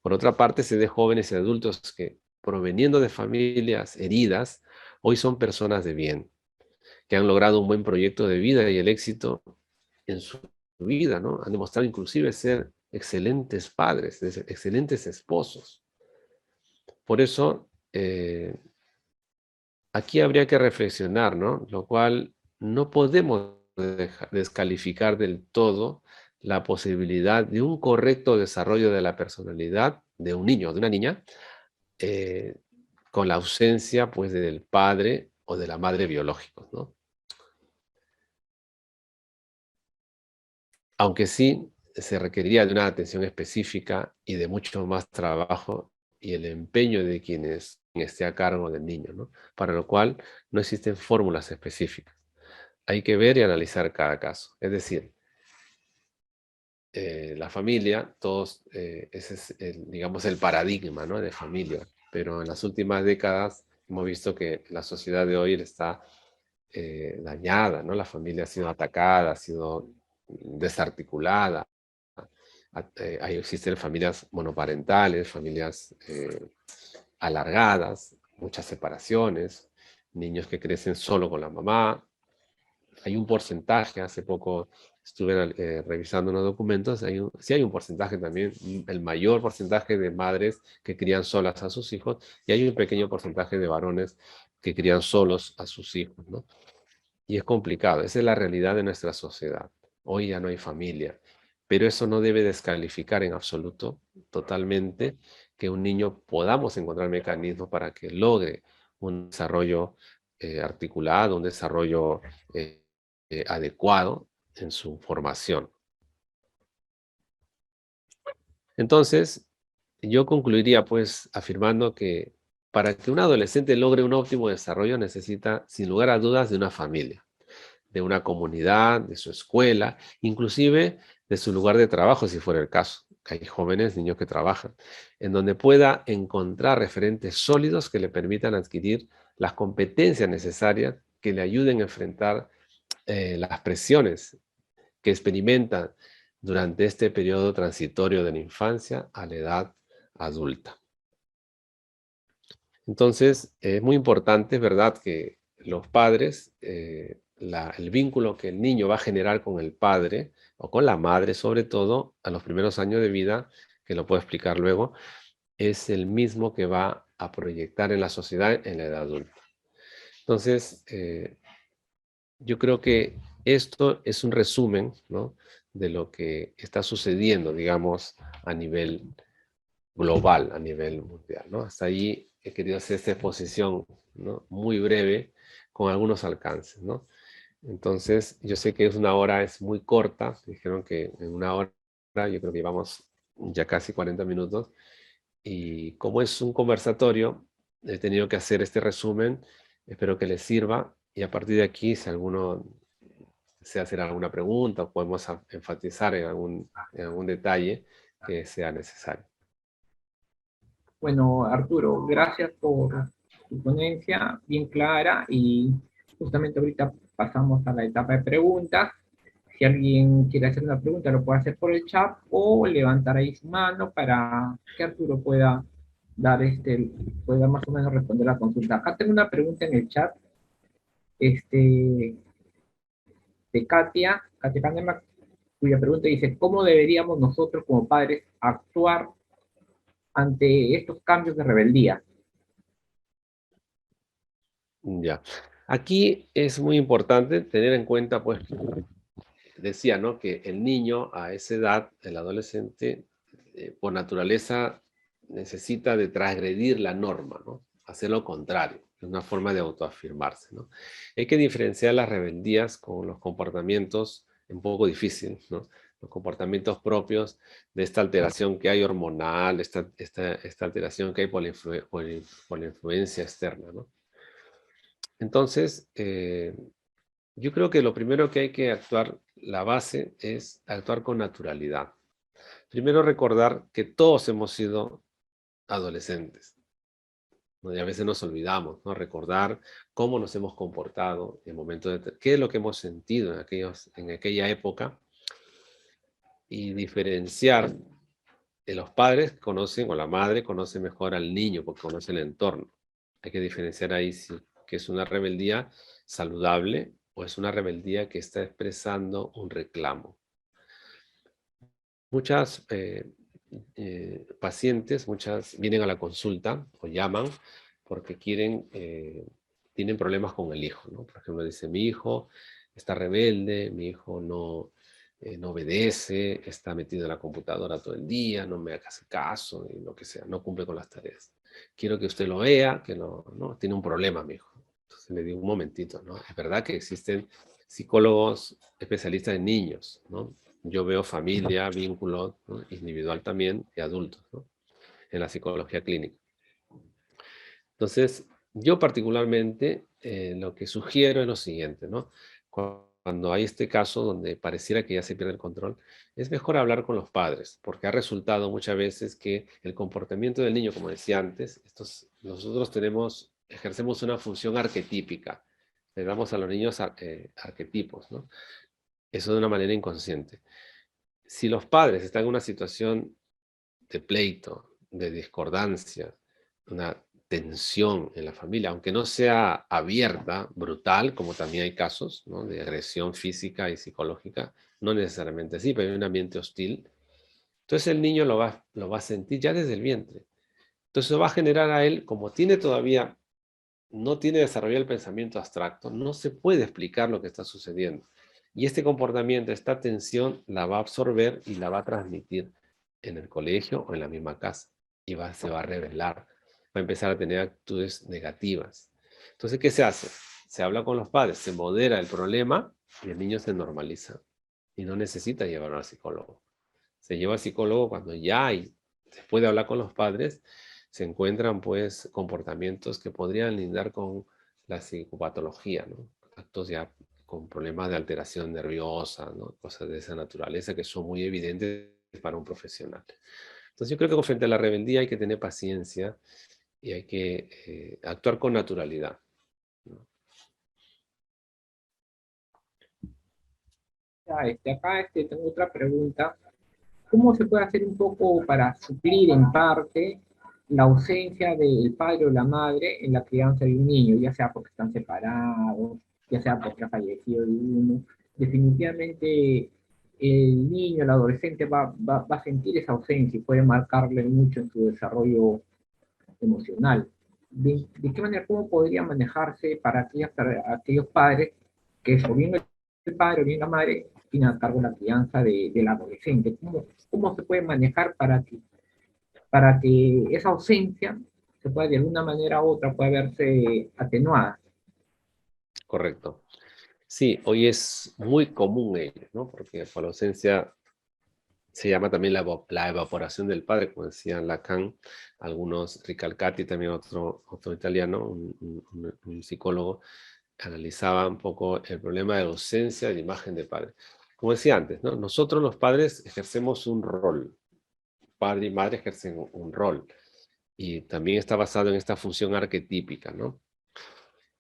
Por otra parte, sé de jóvenes y adultos que, proveniendo de familias heridas, hoy son personas de bien, que han logrado un buen proyecto de vida y el éxito en su vida, ¿no? Han demostrado inclusive ser excelentes padres, excelentes esposos. Por eso, aquí habría que reflexionar, ¿no? Lo cual no podemos descalificar del todo la posibilidad de un correcto desarrollo de la personalidad de un niño o de una niña, eh, con la ausencia, pues, del padre o de la madre biológicos, ¿no? Aunque sí se requeriría de una atención específica y de mucho más trabajo y el empeño de quienes esté a cargo del niño, ¿no? Para lo cual no existen fórmulas específicas. Hay que ver y analizar cada caso. Es decir, la familia, todos, ese es, digamos, el paradigma, ¿no?, de familia. Pero en las últimas décadas hemos visto que la sociedad de hoy está dañada, ¿no? La familia ha sido atacada, ha sido desarticulada. Ahí existen familias monoparentales, familias alargadas, muchas separaciones, niños que crecen solo con la mamá. Hay un porcentaje, hace poco estuve revisando unos documentos, sí hay un porcentaje también, el mayor porcentaje de madres que crían solas a sus hijos, y hay un pequeño porcentaje de varones que crían solos a sus hijos, ¿no? Y es complicado, esa es la realidad de nuestra sociedad. Hoy ya no hay familia, pero eso no debe descalificar en absoluto, totalmente, que un niño podamos encontrar mecanismos para que logre un desarrollo articulado, un desarrollo adecuado en su formación. Entonces, yo concluiría pues afirmando que para que un adolescente logre un óptimo desarrollo necesita, sin lugar a dudas, de una familia, de una comunidad, de su escuela, inclusive de su lugar de trabajo, si fuera el caso. Hay jóvenes, niños que trabajan, en donde pueda encontrar referentes sólidos que le permitan adquirir las competencias necesarias que le ayuden a enfrentar las presiones que experimentan durante este periodo transitorio de la infancia a la edad adulta. Entonces, es muy importante, ¿verdad?, que los padres, el vínculo que el niño va a generar con el padre o con la madre, sobre todo, a los primeros años de vida, que lo puedo explicar luego, es el mismo que va a proyectar en la sociedad en la edad adulta. Entonces, yo creo que esto es un resumen, ¿no?, de lo que está sucediendo, digamos, a nivel global, a nivel mundial, ¿no? Hasta ahí he querido hacer esta exposición, ¿no?, muy breve, con algunos alcances, ¿no? Entonces, yo sé que es una hora, es muy corta, dijeron que en una hora, yo creo que llevamos ya casi 40 minutos, y como es un conversatorio, he tenido que hacer este resumen, espero que les sirva, y a partir de aquí, si alguno desea hacer alguna pregunta, o podemos enfatizar en algún detalle que sea necesario. Bueno, Arturo, gracias por tu ponencia bien clara y justamente ahorita pasamos a la etapa de preguntas. Si alguien quiere hacer una pregunta, lo puede hacer por el chat o levantar ahí su mano para que Arturo pueda pueda más o menos responder la consulta. Acá tengo una pregunta en el chat, este, de Katia Kahneman, cuya pregunta dice, ¿cómo deberíamos nosotros como padres actuar ante estos cambios de rebeldía? Ya. Aquí es muy importante tener en cuenta, pues, decía, ¿no?, que el niño a esa edad, el adolescente, por naturaleza necesita de transgredir la norma, ¿no? Hacer lo contrario, es una forma de autoafirmarse, ¿no? Hay que diferenciar las rebeldías con los comportamientos, un poco difícil, ¿no? Los comportamientos propios de esta alteración que hay hormonal, esta alteración que hay por la influencia externa, ¿no? Entonces, yo creo que lo primero que hay que actuar, la base, es actuar con naturalidad. Primero recordar que todos hemos sido adolescentes, ¿no? Y a veces nos olvidamos, ¿no? Recordar cómo nos hemos comportado en momentos de... qué es lo que hemos sentido en aquella época y diferenciar los padres conocen, o la madre conoce mejor al niño porque conoce el entorno. Hay que diferenciar ahí si que es una rebeldía saludable o es una rebeldía que está expresando un reclamo. Muchas pacientes, muchas vienen a la consulta o llaman porque tienen problemas con el hijo, ¿no? Por ejemplo, dice, mi hijo está rebelde, mi hijo no obedece, está metido en la computadora todo el día, no me hace caso, y lo que sea, no cumple con las tareas. Quiero que usted lo vea, que no, tiene un problema mi hijo. Entonces le digo, un momentito, ¿no? Es verdad que existen psicólogos especialistas en niños, ¿no? Yo veo familia, vínculo, ¿no? Individual también, y adultos, ¿no? En la psicología clínica. Entonces, yo particularmente lo que sugiero es lo siguiente, ¿no? Cuando hay este caso donde pareciera que ya se pierde el control, es mejor hablar con los padres, porque ha resultado muchas veces que el comportamiento del niño, como decía antes, nosotros ejercemos una función arquetípica, le damos a los niños arquetipos, ¿no? Eso de una manera inconsciente. Si los padres están en una situación de pleito, de discordancia, una tensión en la familia, aunque no sea abierta, brutal, como también hay casos, ¿no? De agresión física y psicológica, no necesariamente así, pero hay un ambiente hostil, entonces el niño lo va a sentir ya desde el vientre. Entonces va a generar a él, como no tiene desarrollado el pensamiento abstracto, no se puede explicar lo que está sucediendo. Y este comportamiento, esta tensión, la va a absorber y la va a transmitir en el colegio o en la misma casa. Y se va a revelar, va a empezar a tener actitudes negativas. Entonces, ¿qué se hace? Se habla con los padres, se modera el problema y el niño se normaliza. Y no necesita llevarlo al psicólogo. Se lleva al psicólogo cuando después de hablar con los padres, se encuentran pues comportamientos que podrían lindar con la psicopatología, ¿no? Actos ya con problemas de alteración nerviosa, ¿no? Cosas de esa naturaleza que son muy evidentes para un profesional. Entonces yo creo que frente a la rebeldía hay que tener paciencia y hay que actuar con naturalidad, ¿no? Ya, acá tengo otra pregunta. ¿Cómo se puede hacer un poco para suplir en parte la ausencia del padre o la madre en la crianza de un niño, ya sea porque están separados, ya sea porque ha fallecido uno? Definitivamente el niño, el adolescente va a sentir esa ausencia y puede marcarle mucho en su desarrollo emocional. ¿De qué manera, cómo podría manejarse para aquellos padres que o bien el padre o bien la madre tienen a cargo la crianza del adolescente? ¿Cómo se puede manejar para que esa ausencia se pueda de alguna manera u otra pueda verse atenuada? Correcto. Sí, hoy es muy común ello, ¿no? Porque por la ausencia se llama también la evaporación del padre, como decía Lacan, algunos, Ricalcati, también otro italiano, un psicólogo, analizaba un poco el problema de la ausencia de la imagen de padre. Como decía antes, ¿no? Nosotros los padres ejercemos un rol, padre y madre ejercen un rol, y también está basado en esta función arquetípica, ¿no?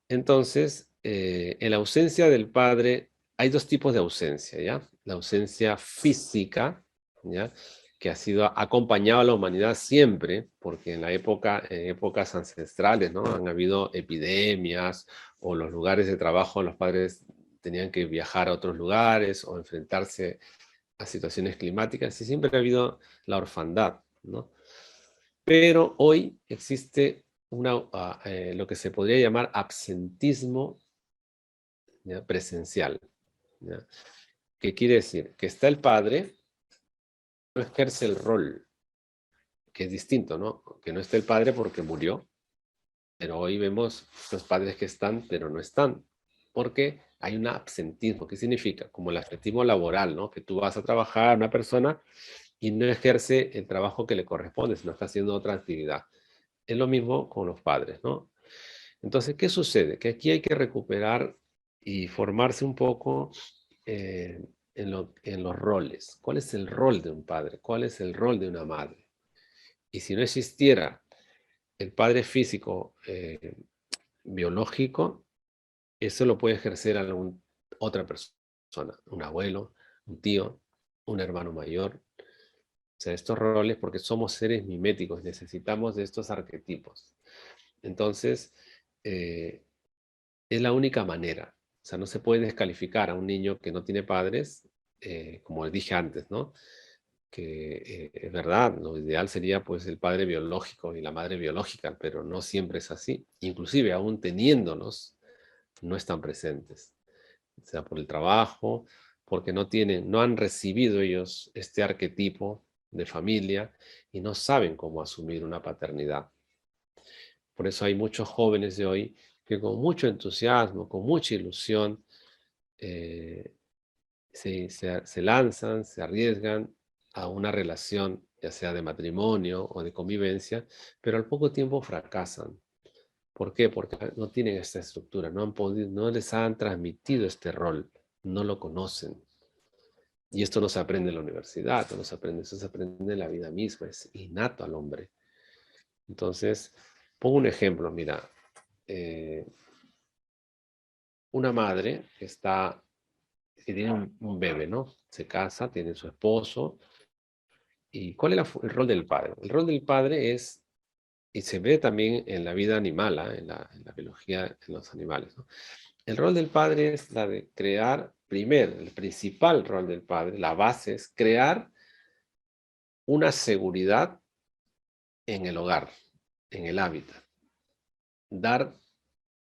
Entonces, en la ausencia del padre, hay dos tipos de ausencia, ¿ya? La ausencia física, ¿ya? Que ha acompañado a la humanidad siempre, porque en épocas ancestrales, ¿no? Han habido epidemias o los lugares de trabajo, los padres tenían que viajar a otros lugares o enfrentarse a situaciones climáticas y siempre ha habido la orfandad, ¿no? Pero hoy existe lo que se podría llamar absentismo, ¿ya? Presencial, ¿ya? ¿Qué quiere decir? Que está el padre, no ejerce el rol, que es distinto, ¿no? Que no está el padre porque murió, pero hoy vemos los padres que están, pero no están, porque hay un absentismo. ¿Qué significa? Como el absentismo laboral, ¿no? Que tú vas a trabajar, una persona, y no ejerce el trabajo que le corresponde, sino está haciendo otra actividad. Es lo mismo con los padres, ¿no? Entonces, ¿qué sucede? Que aquí hay que recuperar y formarse un poco en los roles. ¿Cuál es el rol de un padre? ¿Cuál es el rol de una madre? Y si no existiera el padre físico biológico, eso lo puede ejercer otra persona, un abuelo, un tío, un hermano mayor. sea, estos roles, porque somos seres miméticos, necesitamos de estos arquetipos. Entonces, es la única manera. O sea, no se puede descalificar a un niño que no tiene padres, como dije antes, ¿no? Que es verdad, lo ideal sería pues el padre biológico y la madre biológica, pero no siempre es así. Inclusive aún teniéndolos, no están presentes. O sea, por el trabajo, porque no han recibido ellos este arquetipo de familia y no saben cómo asumir una paternidad. Por eso hay muchos jóvenes de hoy que con mucho entusiasmo, con mucha ilusión, eh, se lanzan, se arriesgan a una relación, ya sea de matrimonio o de convivencia, pero al poco tiempo fracasan. ¿Por qué? Porque no tienen esta estructura, no han podido, no les han transmitido este rol, no lo conocen. Y esto no se aprende en la universidad, no se aprende, eso se aprende en la vida misma, es innato al hombre. Entonces, pongo un ejemplo, mira, eh, una madre que tiene un bebé, ¿no? Se casa, tiene su esposo. ¿Y cuál es el rol del padre? El rol del padre es, y se ve también en la vida animal, ¿ah? En la biología, en los animales, ¿no? El rol del padre es la de crear, primero, el principal rol del padre, la base es crear una seguridad en el hogar, en el hábitat.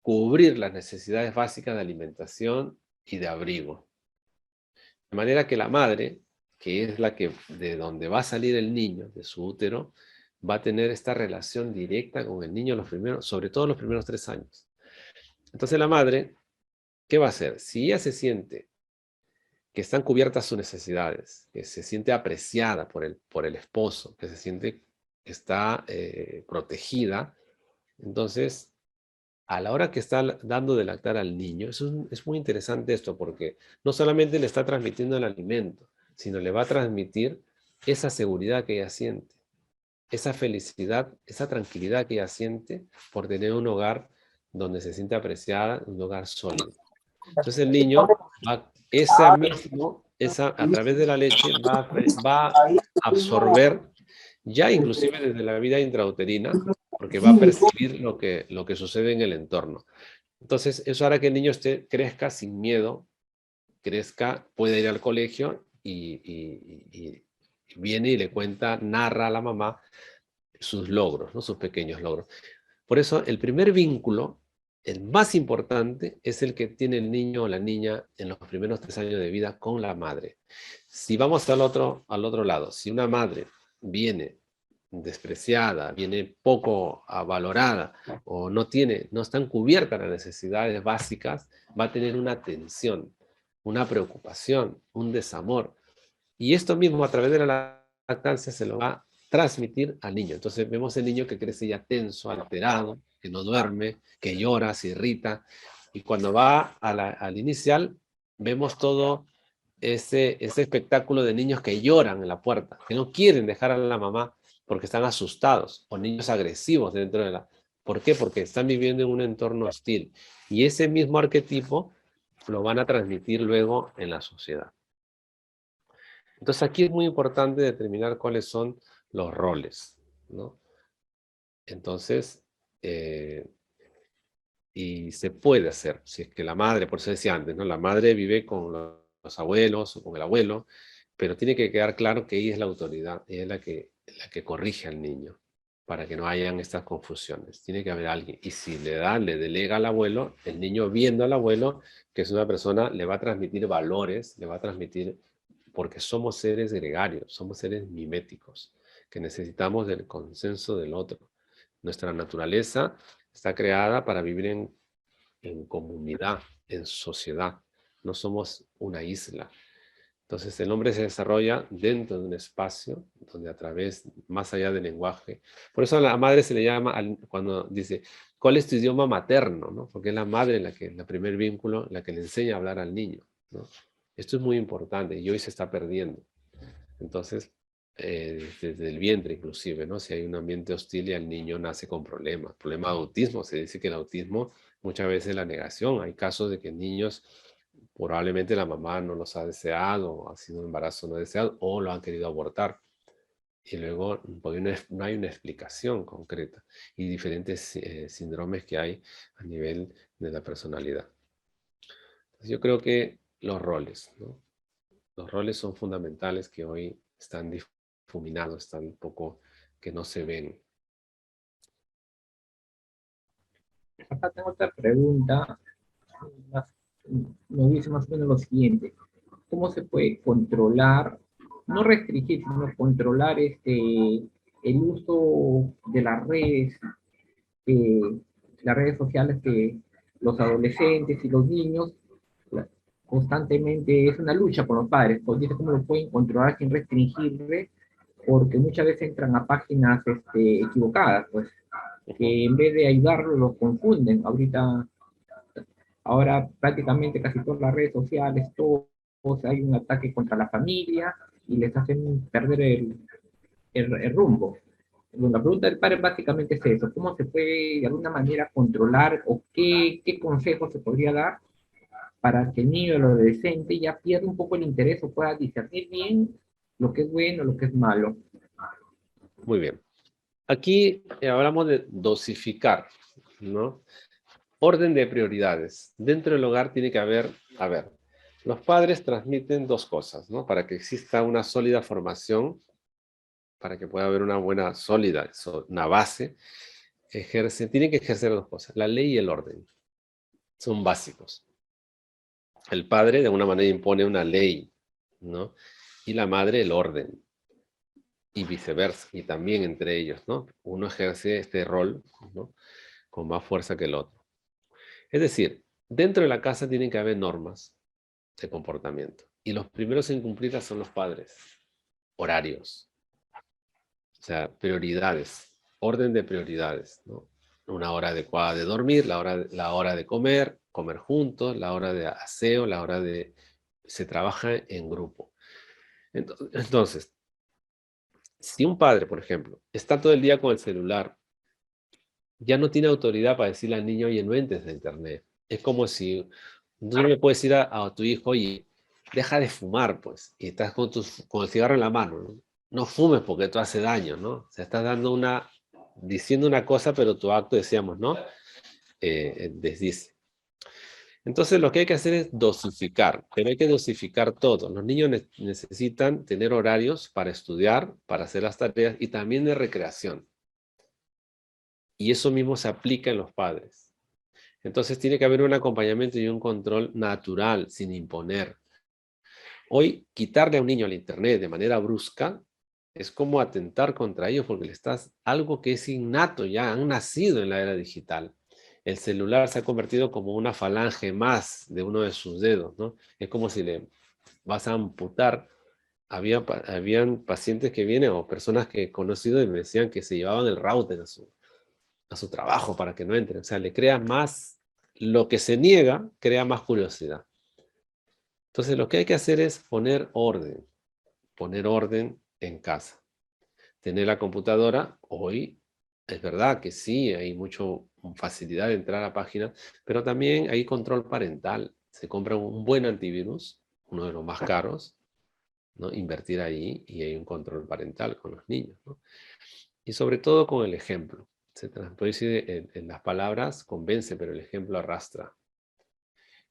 Cubrir las necesidades básicas de alimentación y de abrigo. De manera que la madre, que es la que de donde va a salir el niño, de su útero, va a tener esta relación directa con el niño sobre todo los primeros 3 años. Entonces la madre, ¿qué va a hacer? Si ella se siente que están cubiertas sus necesidades, que se siente apreciada por el esposo, que se siente que está protegida, entonces a la hora que está dando de lactar al niño, es muy interesante esto, porque no solamente le está transmitiendo el alimento, sino le va a transmitir esa seguridad que ella siente, esa felicidad, esa tranquilidad que ella siente por tener un hogar donde se siente apreciada, un hogar sólido. Entonces el niño a través de la leche, va a absorber, ya inclusive desde la vida intrauterina, porque va a percibir lo que sucede en el entorno. Entonces, eso hará que el niño crezca sin miedo, puede ir al colegio y viene y le cuenta, narra a la mamá sus logros, ¿no? Sus pequeños logros. Por eso, el primer vínculo, el más importante, es el que tiene el niño o la niña en los primeros 3 años de vida con la madre. Si vamos al otro lado, si una madre viene despreciada, viene poco valorada o no están cubiertas las necesidades básicas, va a tener una tensión, una preocupación, un desamor. Y esto mismo a través de la lactancia se lo va a transmitir al niño. Entonces vemos el niño que crece ya tenso, alterado, que no duerme, que llora, se irrita. Y cuando va al inicial, vemos todo ese espectáculo de niños que lloran en la puerta, que no quieren dejar a la mamá porque están asustados, o niños agresivos dentro de la... ¿Por qué? Porque están viviendo en un entorno hostil. Y ese mismo arquetipo lo van a transmitir luego en la sociedad. Entonces aquí es muy importante determinar cuáles son los roles, ¿no? Entonces, y se puede hacer, si es que la madre, por eso decía antes, ¿no? La madre vive con los abuelos o con el abuelo, pero tiene que quedar claro que ella es la autoridad, ella es la que corrige al niño, para que no hayan estas confusiones. Tiene que haber alguien, y si le delega al abuelo, el niño viendo al abuelo, que es una persona, le va a transmitir valores, le va a transmitir, porque somos seres gregarios, somos seres miméticos, que necesitamos del consenso del otro. Nuestra naturaleza está creada para vivir en comunidad, en sociedad. No somos una isla. Entonces el hombre se desarrolla dentro de un espacio donde a través, más allá del lenguaje. Por eso a la madre se le llama, cuando dice, ¿cuál es tu idioma materno? ¿No? Porque es la madre la primer vínculo, la que le enseña a hablar al niño, ¿no? Esto es muy importante y hoy se está perdiendo. Entonces, desde el vientre inclusive, ¿no? Si hay un ambiente hostil y el niño nace con problemas. Problema de autismo, se dice que el autismo muchas veces es la negación. Hay casos de que niños, probablemente la mamá no los ha deseado, ha sido un embarazo no deseado, o lo han querido abortar. y luego porque no hay una explicación concreta y diferentes síndromes que hay a nivel de la personalidad. Entonces, yo creo que los roles, ¿no? Los roles son fundamentales que hoy están difuminados, están un poco que no se ven. Acá tengo otra pregunta, más- me dice más o menos lo siguiente. ¿Cómo se puede controlar, no restringir, sino controlar el uso de eh, las redes sociales que los adolescentes y los niños constantemente es una lucha con los padres? Pues dice cómo lo pueden controlar sin restringirle, porque muchas veces entran a páginas equivocadas, pues Ujú. que en vez de ayudarlos los confunden. Ahora prácticamente casi todas las redes sociales, todos hay un ataque contra la familia y les hacen perder el rumbo. Bueno, la pregunta del padre básicamente es eso: ¿cómo se puede de alguna manera controlar o qué consejo se podría dar para que el niño o el adolescente ya pierda un poco el interés o pueda discernir bien lo que es bueno, lo que es malo? Muy bien. Aquí hablamos de dosificar, ¿no? Orden de prioridades. Dentro del hogar tiene que haber, a ver, los padres transmiten dos cosas, ¿no? Para que exista una sólida formación, para que pueda haber una buena, sólida, una base, tienen que ejercer dos cosas, la ley y el orden. Son básicos. El padre de alguna manera impone una ley, ¿no? Y la madre el orden, y viceversa, y también entre ellos, ¿no? Uno ejerce este rol, ¿no? Con más fuerza que el otro. Es decir, dentro de la casa tienen que haber normas de comportamiento. Y los primeros en cumplirlas son los padres. Horarios, o sea, prioridades, orden de prioridades, ¿no? Una hora adecuada de dormir, la hora de comer, comer juntos, la hora de aseo, la hora de... Se trabaja en grupo. Entonces, si un padre, por ejemplo, está todo el día con el celular, ya no tiene autoridad para decirle al niño, oye, no entres a internet. Es como si tú no le puedes decir a tu hijo, oye, deja de fumar, pues, y estás con el cigarro en la mano, ¿no? No fumes porque esto hace daño, ¿no? O sea, estás diciendo una cosa, pero tu acto, decíamos, ¿no? Desdice. Entonces, lo que hay que hacer es dosificar, pero hay que dosificar todo. Los niños necesitan tener horarios para estudiar, para hacer las tareas y también de recreación. Y eso mismo se aplica en los padres. Entonces tiene que haber un acompañamiento y un control natural, sin imponer. Hoy, quitarle a un niño el internet de manera brusca es como atentar contra ellos porque le estás algo que es innato, ya han nacido en la era digital. El celular se ha convertido como una falange más de uno de sus dedos, ¿no? Es como si le vas a amputar. Habían pacientes que vienen o personas que he conocido y me decían que se llevaban el router a su trabajo para que no entre. O sea, le crea más, lo que se niega, crea más curiosidad. Entonces, lo que hay que hacer es poner orden en casa. Tener la computadora, hoy es verdad que sí, hay mucha facilidad de entrar a páginas, pero también hay control parental. Se compra un buen antivirus, uno de los más caros, ¿no? Invertir ahí y hay un control parental con los niños, ¿no? Y sobre todo con el ejemplo. Puede decir en las palabras convence, pero el ejemplo arrastra.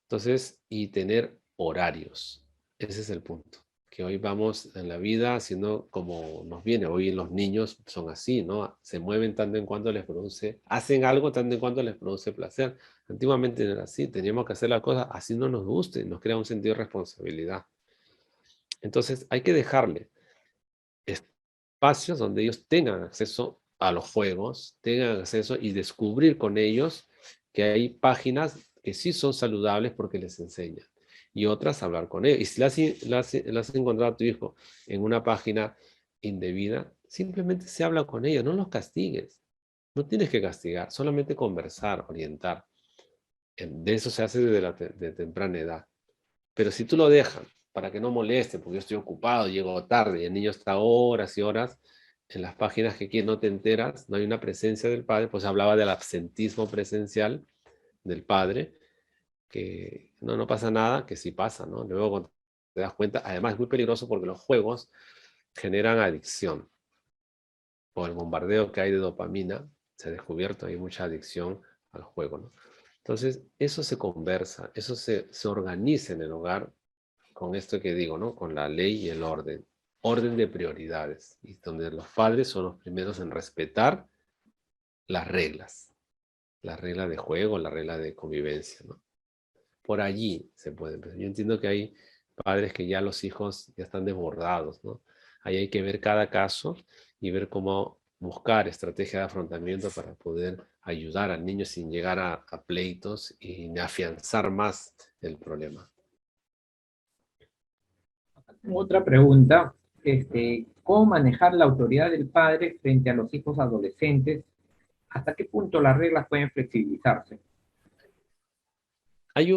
Entonces, y tener horarios. Ese es el punto. Que hoy vamos en la vida haciendo como nos viene. Hoy los niños son así, ¿no? Se mueven tanto en cuanto les produce, hacen algo tanto en cuanto les produce placer. Antiguamente no era así, teníamos que hacer las cosas así no nos guste, nos crea un sentido de responsabilidad. Entonces, hay que dejarle espacios donde ellos tengan acceso a los juegos, tengan acceso y descubrir con ellos que hay páginas que sí son saludables porque les enseñan. Y otras hablar con ellos. Y si las has encontrado a tu hijo en una página indebida, simplemente se habla con ellos, no los castigues. No tienes que castigar, solamente conversar, orientar. De eso se hace desde de temprana edad. Pero si tú lo dejas para que no moleste, porque yo estoy ocupado, llego tarde y el niño está horas y horas en las páginas que no te enteras, no hay una presencia del padre, pues hablaba del absentismo presencial del padre, que no pasa nada, que sí pasa, ¿no? Luego cuando te das cuenta, además es muy peligroso porque los juegos generan adicción. por el bombardeo que hay de dopamina, se ha descubierto, hay mucha adicción al juego, ¿no? Entonces, eso se conversa, eso se organiza en el hogar con esto que digo, ¿no? Con la ley y el orden. Orden de prioridades, y donde los padres son los primeros en respetar las reglas de juego, la regla de convivencia, ¿no? Por allí se puede empezar. Yo entiendo que hay padres que ya los hijos ya están desbordados, ¿no? Ahí hay que ver cada caso y ver cómo buscar estrategias de afrontamiento para poder ayudar al niño sin llegar a pleitos y afianzar más el problema. Otra pregunta, ¿cómo manejar la autoridad del padre frente a los hijos adolescentes? ¿Hasta qué punto las reglas pueden flexibilizarse? Hay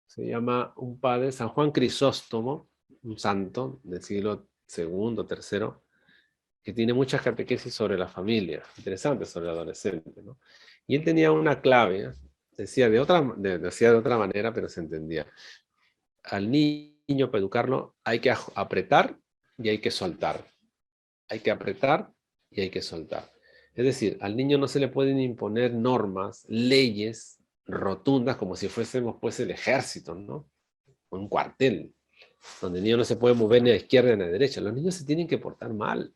se llama un padre, San Juan Crisóstomo, un santo del siglo II, tercero, que tiene muchas catequesis sobre la familia, interesantes sobre el adolescente, ¿no? Y él tenía una clave, decía decía de otra manera, pero se entendía. Al niño, para educarlo, hay que apretar y hay que soltar. Hay que apretar y hay que soltar. Es decir, al niño no se le pueden imponer normas, leyes rotundas, como si fuésemos pues el ejército, ¿no? Un cuartel, donde el niño no se puede mover ni a la izquierda ni a la derecha. Los niños se tienen que portar mal.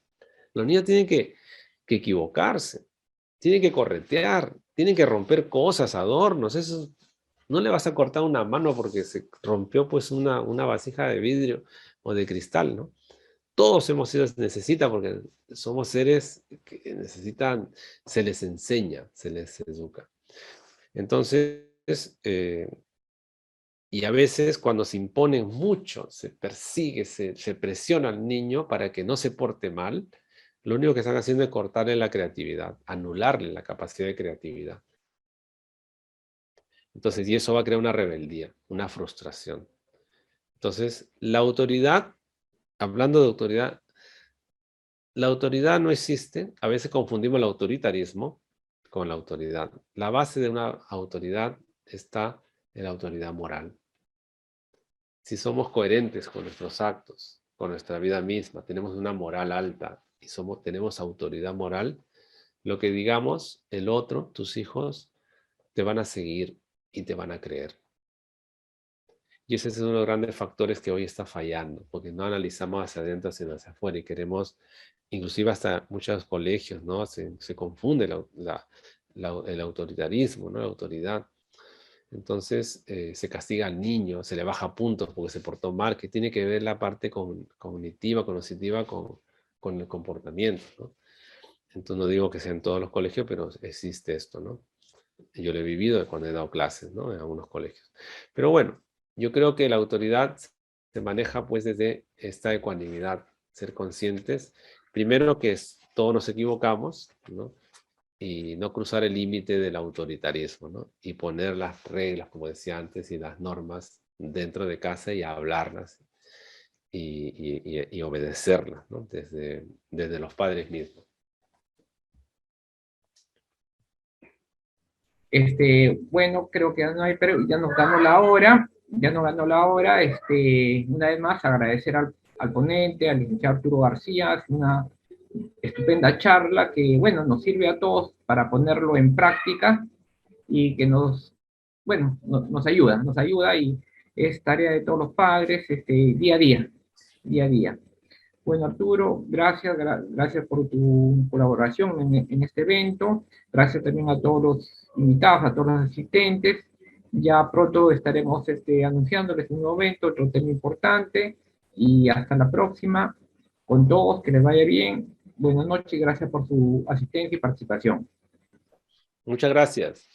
Los niños tienen que equivocarse, tienen que corretear, tienen que romper cosas, adornos. Eso no le vas a cortar una mano porque se rompió pues una vasija de vidrio o de cristal, ¿no? Todos hemos sido, necesita porque somos seres que necesitan, se les enseña, se les educa. Entonces, y a veces cuando se impone mucho, se persigue, se presiona al niño para que no se porte mal, lo único que están haciendo es cortarle la creatividad, anularle la capacidad de creatividad. Entonces, y eso va a crear una rebeldía, una frustración. Entonces, la autoridad, hablando de autoridad, la autoridad no existe. A veces confundimos el autoritarismo con la autoridad. La base de una autoridad está en la autoridad moral. Si somos coherentes con nuestros actos, con nuestra vida misma, tenemos una moral alta y tenemos autoridad moral, lo que digamos, el otro, tus hijos, te van a seguir y te van a creer. Y ese es uno de los grandes factores que hoy está fallando, porque no analizamos hacia adentro, sino hacia afuera, y queremos, inclusive hasta muchos colegios, ¿no? Se confunde el autoritarismo, ¿no? La autoridad. Entonces se castiga al niño, se le baja puntos porque se portó mal, que tiene que ver la parte cognitiva, cognitiva con el comportamiento, ¿no? Entonces no digo que sea en todos los colegios, pero existe esto, ¿no? Yo lo he vivido cuando he dado clases, ¿no? En algunos colegios. Pero bueno, yo creo que la autoridad se maneja pues desde esta ecuanimidad, ser conscientes, primero que todos nos equivocamos, ¿no? Y no cruzar el límite del autoritarismo, ¿no? Y poner las reglas, como decía antes, y las normas dentro de casa y hablarlas y obedecerlas, ¿no? Desde los padres mismos. Bueno, creo que ya no hay, pero ya nos ganó la hora, ya nos ganó la hora. Una vez más, agradecer al ponente, al licenciado Arturo García, una estupenda charla que, bueno, nos sirve a todos para ponerlo en práctica y que bueno, nos ayuda y es tarea de todos los padres, día a día, día a día. Bueno, Arturo, gracias por tu colaboración en este evento. Gracias también a todos los invitados, a todos los asistentes. Ya pronto estaremos anunciándoles un nuevo evento, otro tema importante. Y hasta la próxima. Con todos, que les vaya bien. Buenas noches y gracias por su asistencia y participación. Muchas gracias.